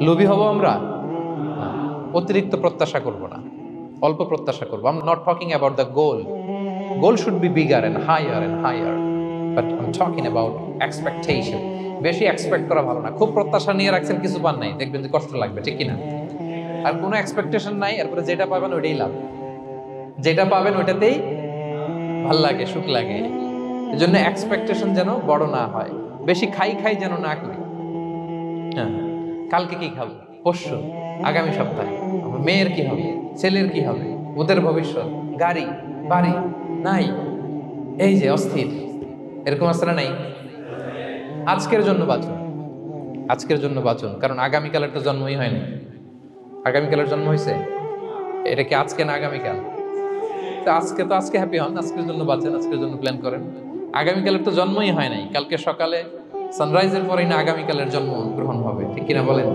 লোভী হব আমরা না, অতিরিক্ত প্রত্যাশা করব না, অল্প প্রত্যাশা করবো। I'm not talking about the goal. Goal should be bigger and higher. But I'm talking about expectation. বেশি এক্সপেক্ট করা ভালো না। খুব প্রত্যাশা নিয়ে রাখছেন, কিছু পান নাই, দেখবেন যে কষ্ট লাগবে, ঠিক কিনা? আর কোনো এক্সপেকটেশন নাই, এরপরে যেটা পাবেন ওইটাই লাভ। যেটা পাবেন ওইটাতেই ভাল লাগে, সুখ লাগে। এজন্য এক্সপেকটেশন যেন বড় না হয়, বেশি খাই যেন না করি। হ্যাঁ, কালকে কি খাবো, পরশু, আগামী সপ্তাহে আমার মেয়ের কি হবে, ছেলের কি হবে, ওদের ভবিষ্যৎ, গাড়ি বাড়ি নাই, এই যে অস্থির, এরকম আসলে নাই। আজকের জন্য বাঁচুন, আজকের জন্য বাঁচুন, কারণ আগামীকালের তো জন্মই হয়নি। আগামীকালের জন্ম হয়েছে, এটা কি আজকে না আগামীকাল? তো আজকে হ্যাপি হন, আজকের জন্য বাঁচেন, আজকের জন্য প্ল্যান করেন। আগামীকালের তো জন্মই হয় নাই, কালকে সকালে সানরাইজের পরেই না আগামীকালের জন্ম গ্রহণ হবে, ঠিক কিনা বলেন?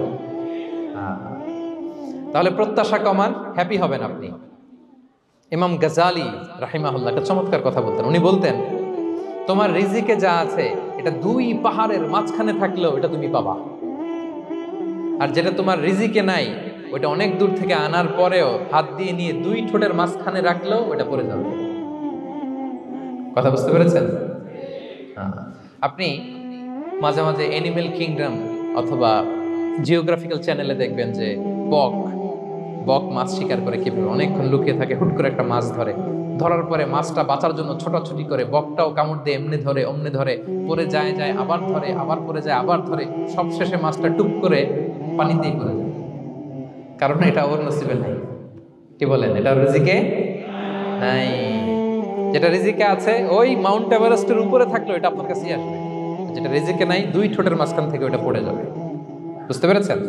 তাহলে প্রত্যাশা কমান, হ্যাপি হবেন আপনি। ইমাম গাজালি রাহিমাহুল্লাহ একটা চমৎকার কথা বলতেন। উনি বলতেন, তোমার রিজিকে যা আছে এটা 2 পাহাড়ের মাঝখানে থাকলেও এটা তুমি পাবা, আর যেটা তোমার রিজিকে নাই ওটা অনেক দূর থেকে আনার পরেও হাত দিয়ে নিয়ে 2 ঠোঁটের মাঝখানে রাখলেও ওটা পড়ে যাবে। কথা বুঝতে পেরেছেন? আপনি মাঝে মাঝে অ্যানিমেল কিংডম অথবা জিওগ্রাফিক্যাল চ্যানেলে দেখবেন যে বক মাছ শিকার করে কিভাবে অনেকক্ষণ লুকিয়ে থাকে, হুট করে একটা মাছ ধরে, ধরার পরে মাছটা বাঁচার জন্য ছোটাছুটি করে, বকটাও কামড় দিয়ে এমনি ধরে অমনি ধরে, পরে যায় আবার ধরে, আবার পরে যায় আবার ধরে, সব শেষে মাছটা টুপ করে পানিতেই পড়ে যায়। কারণ এটা ওর নসিবে নাই। কি বলেন? এটা রিজিকে নাই। যেটা রিজিকে আছে ওই মাউন্ট এভারেস্টের উপরে থাকলেও এটা আপনার কাছেই আসবে, যেটা রিজিকে নাই 2 ঠোঁটের মাঝখান থেকে ওটা পড়ে যাবে। বুঝতে পেরেছেন?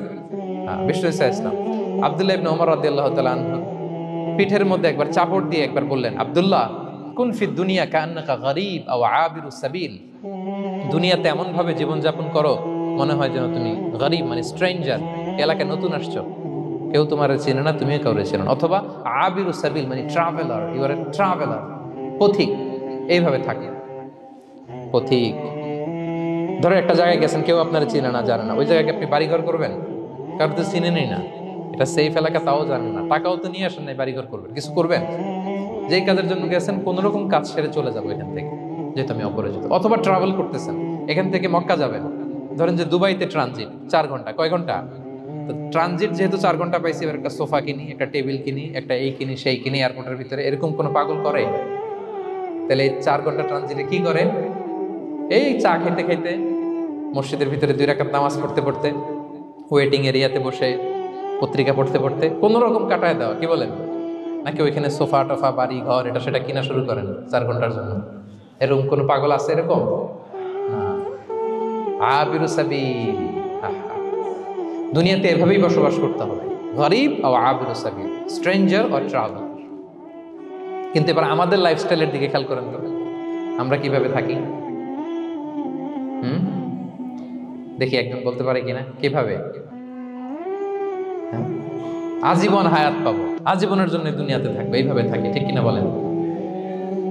বিষ্ণু ইসলাম আব্দুল্লাহ ইবনে ওমর রাদিয়াল্লাহু তাআলা আনহু পিঠের মধ্যে একবার চাপড় দিয়ে একবার বললেন, আব্দুল্লাহ কুন ফি দুনিয়া কান্নাকা গরীব আও আবিরু সাবিল। দুনিয়াতে এমন ভাবে জীবনযাপন করো মনে হয় যেন তুমি গরীব, মানে স্ট্রেঞ্জার, এলাকায় নতুন আসছো, কেউ তোমার চেনে না, তুমিও কাউরে চেনো না। অথবা আবিরু সাবিল মানে traveller, you are a traveller, পথিক। এইভাবে থাকে পথিক। ধরো একটা জায়গায় গেছেন, কেউ আপনারা চিনে না, জানে না, ওই জায়গায় আপনি বাড়িঘর করবেন? কারো তো চিনেনই না, এটা সেফ এলাকা তাও জানেন না, টাকাও তো নিয়ে আসেন নাই, বাড়িঘর করবেন, কিছু করবেন? যেই কাজের জন্য গেছেন কোন রকম কাজ সেরে চলে যাবো এখান থেকে, যেহেতু আমি অপরিচিত। অথবা ট্রাভেল করতেছেন, এখান থেকে মক্কা যাবেন, ধরেন যে দুবাইতে ট্রানজিট 4 ঘন্টা, কয় ঘন্টা? তো ট্রানজিট যেহেতু 4 ঘন্টা পাইছি, এবার একটা সোফা কিনি, একটা টেবিল কিনি, একটা এই কিনি সেই কিনি এয়ারপোর্টের ভিতরে, এরকম কোনো পাগল করে? তাহলে এই 4 ঘন্টা ট্রানজিটে কি করে? এই চা খেতে খেতে, মসজিদের ভিতরে 2 রাকাত নামাজ পড়তে পড়তে, ওয়েটিং এরিয়াতে বসে পত্রিকা পড়তে পড়তে কোনো রকম কাটায় দেওয়া। কি বলেন? নাকি ওইখানে সোফা টোফা বাড়ি ঘর এটা সেটা কিনা শুরু করেন 4 ঘন্টার জন্য? এরকম কোনো পাগল আছে এরকম? আবিরু সাবিল। দুনিয়াতে এভাবেই বসবাস করতে হবে, গরিব ও আবিরু সাবিল, স্ট্রেঞ্জার ও ট্রাভেলার। কিন্তু এবার আমাদের লাইফস্টাইলের দিকে খেয়াল করেন তো, আমরা কিভাবে থাকি? দেখি একজন বলতে পারে কিনা কিভাবে? আজীবন হায়াত পাবো, আজীবনের জন্য দুনিয়াতে থাকবো, এইভাবে থাকি, ঠিক কিনা বলেন?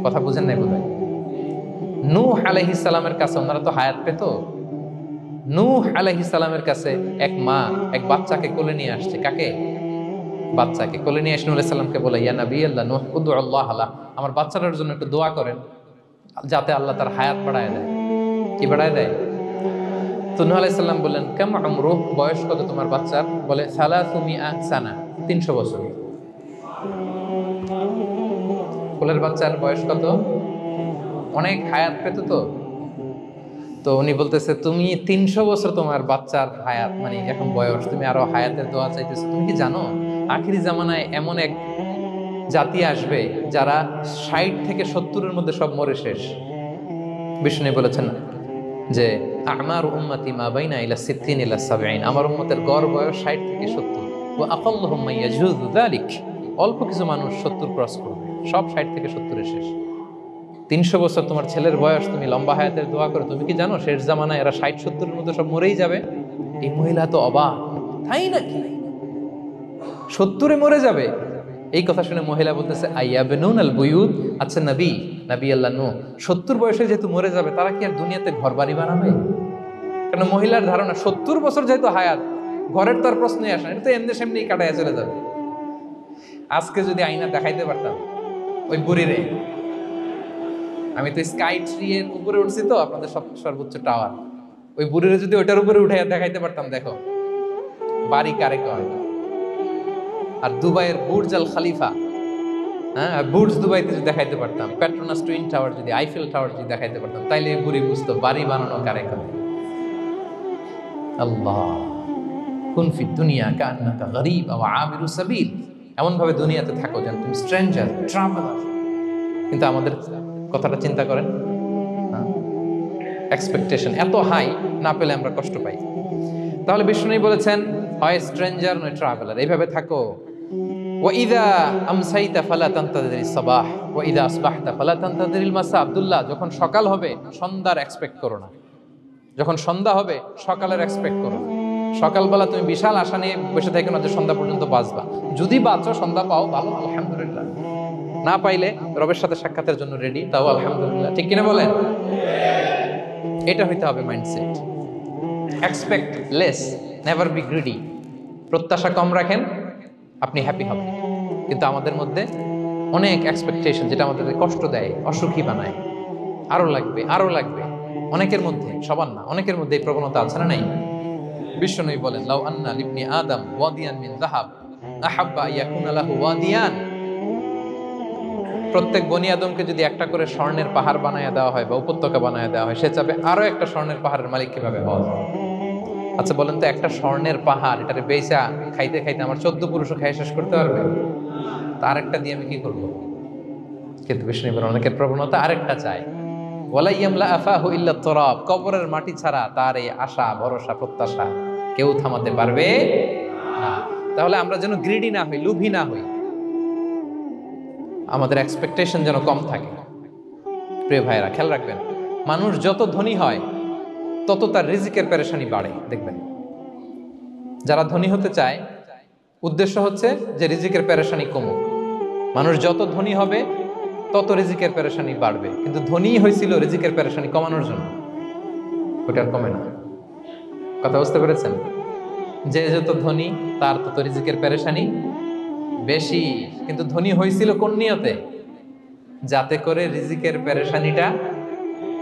কথা বুঝেন নাই বোধহয়। নূহ আলাইহিস সালামের কাছে ওনারা তো হায়াত পেত। নূহ আলাইহিস সালামের কাছে এক মা এক বাচ্চাকে কোলে নিয়ে আসছে। কাকে? বাচ্চাকে কোলে নিয়ে এসে নূহ আলাইহিস সালামকে বলে, ইয়া নবী আল্লাহ নূহ উদু আল্লাহ আলা, আমার বাচ্চাটার জন্য একটু দোয়া করেন যাতে আল্লাহ তার হায়াত বাড়ায় দেয়। কি বাড়ায় দেয়? তো নূহ আলাইহিস সালাম বললেন, কাম উমরুহ, বয়স কত তোমার বাচ্চার? বলে 300 সানা, 300 বছর। কোলের বাচ্চার বয়স কত? অনেক হায়াত পেত তো। তো উনি বলতেছে, তুমি 300 বছর তোমার বাচ্চার হায়াত, মানে এখন বয়স, তুমি আরো হায়াতের দোয়া চাইতেছো। তুমি কি জানো আখিরি জামানায় এমন এক জাতি আসবে যারা 60 থেকে 70-এর মধ্যে সব মরে শেষ। বিষ্ণু বলেছেন যে আমার উম্মতি মা বাইনা ইলা 60 ইলা 70, আমার উম্মতের গড় বয়স 60 থেকে 70। ওয়া আকাল্লুহুম মান ইয়াজুযু যালিক, অল্প কিছু মানুষ 70 ক্রস করবে, সব 60 থেকে 70-এ শেষ। 300 বছর তোমার ছেলের বয়স, তুমি লম্বা হায়াতের দোয়া করো, তুমি কি জানো শেষ জামানায় এরা 60-70-এর মধ্যে সব মরেই যাবে? এই মহিলা তো অবাক, তাই নাকি 70-এ মরে যাবে? এই কথা শুনে মহিলা বলতেছে, আইয়াবনুন আল বুয়ুত, আচ্ছা নবী আল্লাহ নূহ 70 বয়সে যেহেতু মরে যাবে, তারা কি আর দুনিয়াতে ঘর বাড়ি বানাবে? কারণ মহিলার ধারণা 70 বছর যেহেতু হায়াত, ঘরের তো আর প্রশ্নই আসে না, এটা তো এমনি সেমনি কাটাইয়া চলে যাবে। আজকে যদি আইনা দেখাইতে পারতাম ওই বুড়িরে, আমি তো স্কাই ট্রি এর উপরে উঠছি তো, আপনাদের সর্বোচ্চ টাওয়ার, ওই বুড়িরে যদি ওইটার উপরে উঠে দেখাইতে পারতাম, দেখো বাড়ি কারে কয়। আর দুবাইয়ের বুর্জ আল খালিফা, হ্যাঁ বুর্জ দুবাইতে যদি দেখাইতে পারতাম, পেট্রোনাস টুইন টাওয়ার যদি, আইফেল টাওয়ার যদি দেখাইতে পারতাম, তাইলে বুড়ি বুঝতো বাড়ি বানানো কারে করে। আল্লাহ, কুন ফি দুনিয়া কান্নাকা গরীব ওয়া আবিরু সাবিল, এমন ভাবে দুনিয়াতে থাকো যেন তুমি স্ট্রেঞ্জার, ট্রাভেলার। কিন্তু আমাদের কথাটা চিন্তা করেন, এক্সপেকটেশন এত হাই, না পেলে আমরা কষ্ট পাই। তাহলে বিষ্ণু বলেছেন, হয় স্ট্রেঞ্জার নয় ট্রাভেলার, এইভাবে থাকো। ওয়াইদা আমসাইতা ফালা তানতাযিরিস সাবাহ ওয়াইদা আসবাহতা ফালা তানতাযিরিল মাসা। আব্দুল্লাহ, যখন সকাল হবে সন্ধ্যার এক্সপেক্ট করো না, যখন সন্ধ্যা হবে সকালের এক্সপেক্ট করো না। সকালবেলা তুমি বিশাল আশা নিয়ে বসে থাকো না যে সন্ধ্যা পর্যন্ত বাঁচবা। যদি বাঁচো, সন্ধ্যা পাও, ভালো, আলহামদুলিল্লাহ। না পাইলে রবের সাথে সাক্ষাতের জন্য রেডি, তাও আলহামদুলিল্লাহ। ঠিক কিনা বলেন? এটা হইতে হবে mindset. Expect less, never be greedy. প্রত্যাশা কম রাখেন, আপনি হ্যাপি হবেন। কিন্তু আমাদের মধ্যে অনেক এক্সপেকটেশন, যেটা আমাদের কষ্ট দেয়, অসুখী বানায়, আরো লাগবে, আরো লাগবে। অনেকের মধ্যে, সবার না, অনেকের মধ্যে এই প্রবণতা আছে না নাই? বিশ্বনবী বলেন, লাউ আন্না লিবনি আদম ওয়াদিয়ান মিন যাহাব আহাব্বা ইয়াকুনা লাহু ওয়াদিয়ান। প্রত্যেক বনি আদমকে যদি একটা করে স্বর্ণের পাহাড় বানায় দেওয়া হয় বা উপত্যকা বানায় দেওয়া হয়, সে চাবে আরো একটা স্বর্ণের পাহাড়ের মালিক কিভাবে হওয়া যায়। আচ্ছা বলেন তো, একটা স্বর্ণের পাহাড়, এটারে বেচা খাইতে খাইতে আমার 14 পুরুষও খাই শেষ করতে পারবে? তার একটা দিয়ে আমি কি করবো? কিন্তু বিষ্ণু বলেন, অনেকের প্রবণতা আরেকটা চায়, ওয়ালা ইয়ামলা আফাহু ইল্লা তুরাব, কবরের মাটি ছাড়া তার এই আশা, ভরসা, প্রত্যাশা কেউ থামাতে পারবে না। তাহলে আমরা যেন গ্রিডি না হই, লোভী না হই, আমাদের এক্সপেকটেশন যেন কম থাকে। প্রিয় ভাইরা, খেয়াল রাখবেন, মানুষ যত ধনী হয় তত তার রিজিকের পেরেশানি বাড়ে। দেখবেন, যারা ধনী হতে চায় উদ্দেশ্য হচ্ছে যে রিজিকের পেরেশানি কমুক। মানুষ যত ধনী হবে তত রিজিকের পেরেশানি বাড়বে, কিন্তু ধনী হয়েছিল রিজিকের পেরেশানি কমানোর জন্য, ওটা আর কমে না। কথা বুঝতে পেরেছেন? যে যত ধনী তার তত রিজিকের পেরেশানি বেশি, কিন্তু ধনী হয়েছিল কোন নিয়তে? যাতে করে রিজিকের পেরেশানিটা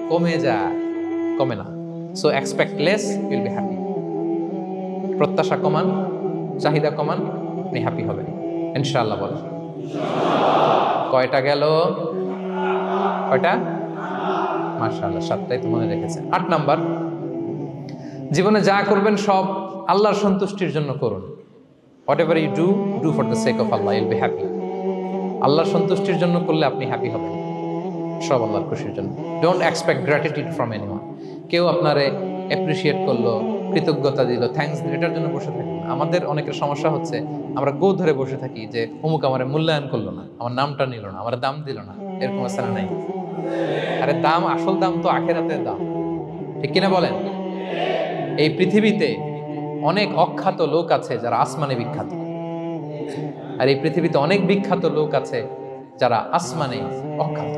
কমে যায়, কমে না। So expect less, will be happy. প্রত্যাশা কমান, চাহিদা কমান, আপনি হ্যাপি হবেন ইনশাআল্লাহ। বলেন কয়টা গেল? কয়টা? মাশাআল্লাহ, 7টাই তো মনে রেখেছেন। 8 নাম্বার, জীবনে যা করবেন সব আল্লাহর সন্তুষ্টির জন্য করুন। Whatever you do, do for the sake of Allah, you'll be happy. আল্লাহর সন্তুষ্টির জন্য করলে আপনি হ্যাপি হবেন, সব আল্লাহর খুশির জন্য। Don't expect gratitude from anyone. কেউ আপনারে অ্যাপ্রিসিয়েট করলো, কৃতজ্ঞতা দিল, থ্যাঙ্কস দিল, এটার জন্য বসে থাকুন। আমাদের অনেকের সমস্যা হচ্ছে, আমরা গো ধরে বসে থাকি যে অমুক আমার মূল্যায়ন করলো না, আমার নামটা নিল না, আমার দাম দিল না, এরকম আছে না নাই? আরে দাম, আসল দাম তো আখেরাতের দাম। ঠিক কিনা বলেন? এই পৃথিবীতে অনেক অখ্যাত লোক আছে যারা আসমানে বিখ্যাত, আর এই পৃথিবীতে অনেক বিখ্যাত লোক আছে যারা আসমানে অখ্যাত।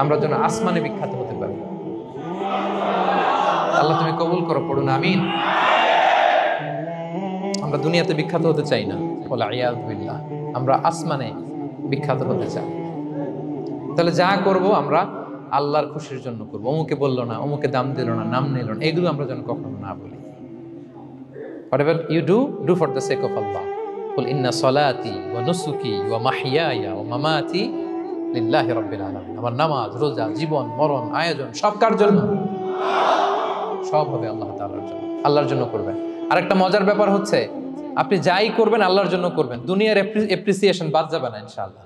আমরা যেন আসমানে বিখ্যাত হতে পারি। আল্লাহ তুমি কবুল করো, পড়ুন আমিন। আমরা দুনিয়াতে বিখ্যাত হতে চাই না, বলা ইয়াদ বিল্লাহ, আমরা আসমানে বিখ্যাত হতে চাই। তাহলে যা করব আমরা আল্লাহর খুশির জন্য করবো। অমুকে বললো না, অমুকে দাম দিল না, নাম নিল না, এগুলো আমরা যেন কখনো না বলি। Whatever you do for the sake of Allah. قل إن صلاتي ونسكي ومحياي ومماتي لله رب العالمين. আমার নামাজ, রোজা, জীবন, মরণ, আয়োজন সব কার জন্য? সব হবে আল্লাহ তাআলার জন্য। আল্লাহর জন্য করবেন। আরেকটা মজার ব্যাপার হচ্ছে, আপনি যাই করবেন আল্লাহর জন্য করবেন। দুনিয়ার এপ্রিসিয়েশন বাদ যাবে না ইনশাআল্লাহ।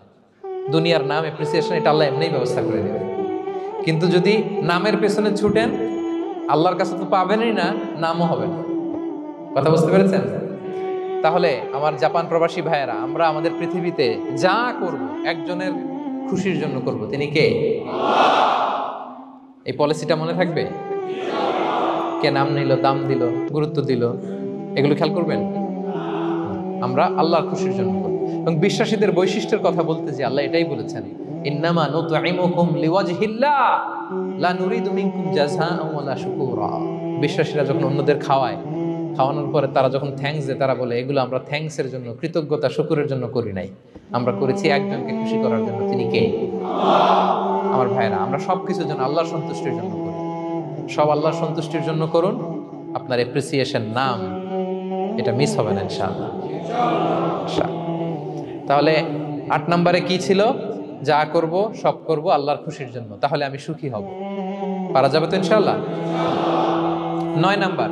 দুনিয়ার নাম এপ্রিসিয়েশন এটা আল্লাহ এমনিই ব্যবস্থা করে দেবে। কিন্তু যদি নামের পেছনে ছুটেন, আল্লাহর কাছে তো পাবেনই না, নামও হবে না। কথা বুঝতে পেরেছেন? তাহলে আমার জাপান প্রবাসী ভাইয়েরা, আমরা আমাদের পৃথিবীতে যা করব একজনের খুশির জন্য করব। তিনি কে? এই পলিসিটা মনে থাকবে? কে নাম নিল, দাম দিল, গুরুত্ব দিল, এগুলো খেয়াল করবেন। আমরা আল্লাহর খুশির জন্য করব। এবং বিশ্বাসীদের বৈশিষ্ট্যের কথা বলতে যে আল্লাহ এটাই বলেছেন, ইন্নামা নুতঈমুকুম লিওয়াজহিল্লাহ লা নুরিদু মিনকুম জাযাআন ওয়ালা শুকুরা। বিশ্বাসীরা যখন অন্যদের খাওয়ানোর পরে তারা যখন থ্যাঙ্কস দেয়, তারা বলে এগুলো আমরা থ্যাঙ্কসের জন্য, কৃতজ্ঞতা, শুকরের জন্য করি নাই, আমরা করেছি একজনকে খুশি করার জন্য। তিনি কে? আমার ভাইরা, আমরা সব কিছুর জন্য আল্লাহর সন্তুষ্টির জন্য করি। সব আল্লাহর সন্তুষ্টির জন্য করুন। আপনার এপ্রিসিয়েশন, নাম, এটা মিস হবে না ইনশাআল্লাহ। তাহলে 8 নম্বরে কি ছিল? যা করব সব করব আল্লাহর খুশির জন্য, তাহলে আমি সুখী হব। পারা যাবে তো ইনশাআল্লাহ? 9 number,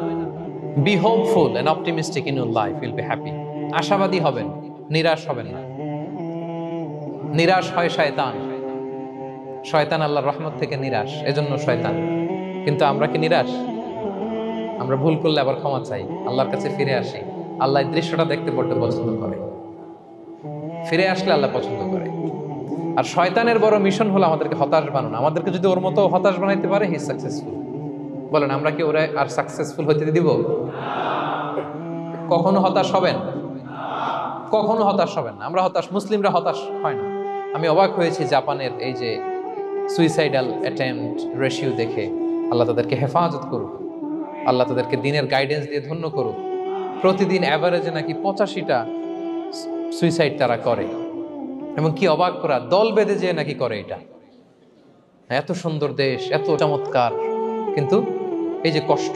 be hopeful and optimistic in your life, will be happy. আশাবাদী হবেন, নিরাশ হবেন না। নিরাশ হয় শয়তান। শয়তান আল্লাহর রহমত থেকে নিরাশ, এজন্য শয়তান। কিন্তু আমরা কি নিরাশ? আমরা ভুল করলে আবার ক্ষমা চাই, আল্লাহর কাছে ফিরে আসি। আল্লাহ এই দৃশ্যটা দেখতে বড্ড পছন্দ করে। ফিরে আসলে আল্লাহ পছন্দ করে। আর শয়তানের বড় মিশন হলো আমাদেরকে হতাশ বানানো। আমাদেরকে যদি ওর মতো হতাশ বানাইতে পারে, হি সাকসেসফুল। বলেন, আমরা কি ওরা আর সাকসেসফুল হতে দিব? কখনো হতাশ হবেন? কখনো হতাশ হবেন না। আমরা হতাশ, মুসলিমরা হতাশ হয় না। আমি অবাক হয়েছি জাপানের এই যে সুইসাইডাল অ্যাটেম্পট রেশিও দেখে। আল্লাহ তাদেরকে হেফাজত করুক, আল্লাহ তাদেরকে দিনের গাইডেন্স দিয়ে ধন্য করুক। প্রতিদিন অ্যাভারেজে নাকি 85টা সুইসাইড তারা করে। এবং কি অবাক করা, দল বেঁধে যেয়ে নাকি করে এটা। এত সুন্দর দেশ, এত চমৎকার, কিন্তু এই যে কষ্ট।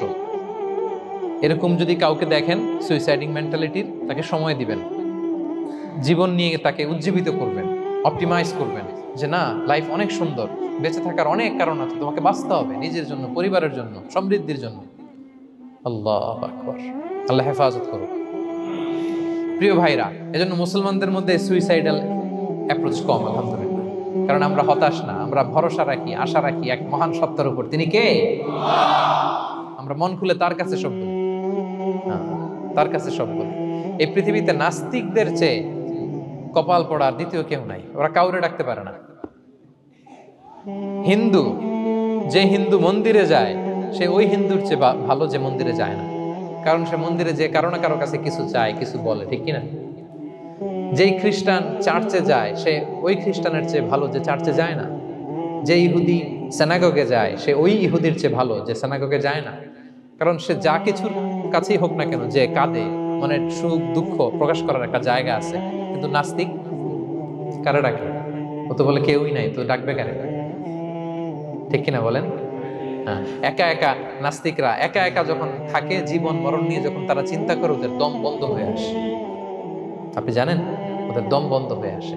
এরকম যদি কাউকে দেখেন সুইসাইডিং মেন্টালিটির, তাকে সময় দিবেন, জীবন নিয়ে তাকে উজ্জীবিত করবেন, অপটিমাইজ করবেন যে না, লাইফ অনেক সুন্দর, বেঁচে থাকার অনেক কারণ আছে, তোমাকে বাঁচতে হবে নিজের জন্য, পরিবারের জন্য, সমৃদ্ধির জন্য। আল্লাহু আকবার। আল্লাহ হেফাজত করুক। প্রিয় ভাইরা, এজন্য মুসলমানদের মধ্যে সুইসাইডাল অ্যাপ্রোচ কম, আলহামদুলিল্লাহ। কারণ আমরা হতাশ না, আমরা ভরসা রাখি, আশা রাখি এক মহান সত্তার উপর। তিনি কে? আমরা মন খুলে তার কাছে সব বলি, তার কাছে সব বলি। এই পৃথিবীতে নাস্তিকদের চেয়ে কপাল পড়ার দ্বিতীয় কেউ নাই। ওরা কাউরে ডাকতে পারে না। হিন্দু, যে হিন্দু মন্দিরে যায়, সে ওই হিন্দুর চেয়ে ভালো যে মন্দিরে যায় না। কারণ সে মন্দিরে যে কারো না কারো কাছে কিছু চায়, কিছু বলে, ঠিক কিনা? যেই খ্রিস্টান চার্চে যায়, সে ওই খ্রিস্টানের চেয়ে ভালো যে চার্চে যায় না। যে ইহুদি সেনাগগে যায়, সে ওই ইহুদির চেয়ে ভালো যে সেনাগগে যায় না। কারণ সে যা কিছুর কাছেই হোক না কেন, যে কাঁদে, মানে সুখ দুঃখ প্রকাশ করার একটা জায়গা আছে। কিন্তু নাস্তিক কারে ডাকে? ও তো বলে কেউই নাই, তো ডাকবে কারে? ঠিক কিনা বলেন? হ্যাঁ, একা একা নাস্তিকরা একা একা যখন থাকে, জীবন মরণ নিয়ে যখন তারা চিন্তা করে, ওদের দম বন্ধ হয়ে আসে। আপনি জানেন, ওদের দম বন্ধ হয়ে আসে।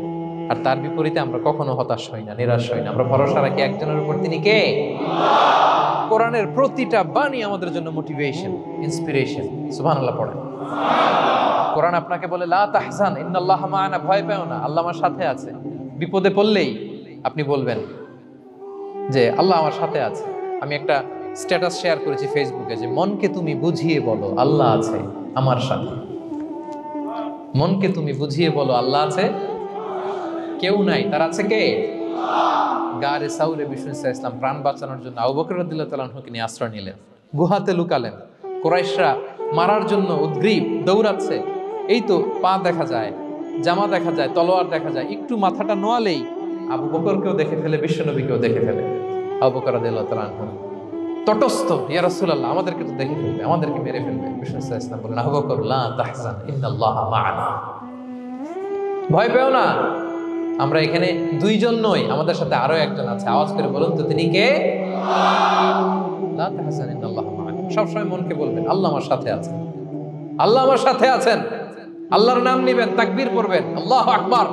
আর তার বিপরীতে আমরা কখনো হতাশ হই না, নিরাশ হই না। আমরা ভরসা রাখি একজনের উপর, তিনি কে? কোরআনের প্রতিটা বাণী আমাদের জন্য মোটিভেশন, ইন্সপিরেশন। সুবহানাল্লাহ পড়েন। কোরআন আপনাকে বলে লা তাহজান ইন্নাল্লাহা মা'ানা, ভয় পেও না, আল্লাহ আমার সাথে আছে। বিপদে পড়লেই আপনি বলবেন যে আল্লাহ আমার সাথে আছে। আমি একটা স্ট্যাটাস শেয়ার করেছি ফেসবুকে যে মনকে তুমি বুঝিয়ে বলো আল্লাহ আছে আমার সাথে। মনকে তুমি বুঝিয়ে বলো আল্লাহ আছে, কেউ নাই, তার আছে কে? গারে সাউরে বিষ্ণু ইসলাম প্রাণ বাঁচানোর জন্য আবু বকর রাদিয়াল্লাহু তাআলা আনহুকে নিয়ে আশ্রয় নিলেন, গুহাতে লুকালেন। কুরাইশরা মারার জন্য উদ্গ্রীব, দৌড়াচ্ছে। এই তো পা দেখা যায়, জামা দেখা যায়, তলোয়ার দেখা যায়। একটু মাথাটা নোয়ালেই আবু বকরকেও দেখে ফেলে, বিশ্বনবীকেও দেখে ফেলে। আবু বকর রাদিয়াল্লাহু তাআলা আনহু তটস্থ, ইয়া রাসূলুল্লাহ, আমাদেরকে তো দেখে ফেলবে, আমাদেরকে মেরে ফেলবে। বিষ্ণু ইসলাম বললেন, আবু বকর লা তাহজান ইন্নাল্লাহা মা'ানা, ভয় পেও না, আমরা এখানে দুইজন নই, আমাদের সাথে আরো একজন আছে। আওয়াজ করে বলুন তো তিনি কে? লা তাহজান ইন্নাল্লাহা মা'ানা। সবসময় মনকে বলবেন আল্লাহ আমার সাথে আছেন, আল্লাহ আমার সাথে আছেন। আল্লাহর নাম নিবেন, তাকবীর পড়বেন, আল্লাহু আকবার।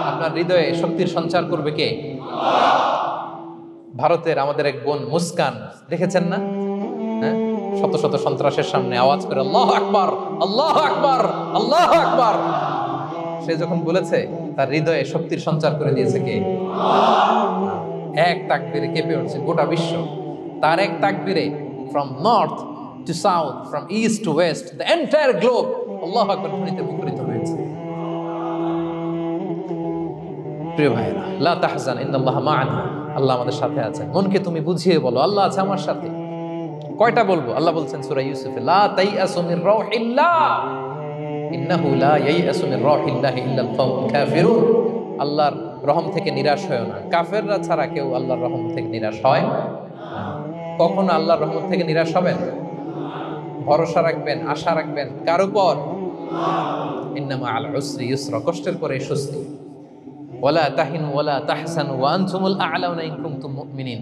আপনার হৃদয়ে শক্তির সঞ্চার করবে কে? ভারতের আমাদের এক বোন মুস্কান, দেখেছেন না? হ্যাঁ, শত শত সন্ত্রাসের সামনে আওয়াজ করে আল্লাহু আকবার, আল্লাহু আকবার, আল্লাহু আকবার। সে যখন বলেছে, তার হৃদয়ে শক্তির সঞ্চার করে দিয়েছে কে? এক তাকবীরে কেঁপে উঠছে গোটা বিশ্ব। তার এক তাকবীরে from north to south, from east to west, the entire globe আল্লাহু আকবার ধ্বনিতে মুখরিত হয়েছে। প্রিয় ভাইরা, লা তাহজান ইন্নাল্লাহা মা'ানা, আল্লাহ আমাদের সাথে আছেন। মনকে তুমি বুঝিয়ে বলো আল্লাহ আছে আমার সাথে। কয়টা বলবো? আল্লাহ বলছেন সূরা ইউসুফে, লা তাইয়াসু মির রাউহিল্লাহ ইন্নাহু লা ইয়াইয়াসু মির রাউহিল্লাহি ইল্লাল কওমুল কাফিরুন। আল্লাহর রহম থেকে নিরাশ হয় না, কাফেররা ছাড়া কেউ আল্লাহর রহম থেকে নিরাশ হয় না। কখনো আল্লাহর রহমত থেকে নিরাশ হবেন? ভরসা রাখবেন, আশা রাখবেন কার উপর? ইন্নামা আল উসরি ইউসরা, কষ্টের পরে স্বস্তি। ওয়ালা তাহিনু ওয়ালা তাহসানু ওয়া আনতুমুল আ'লাউনা ইন কুনতুম মুমিনিন।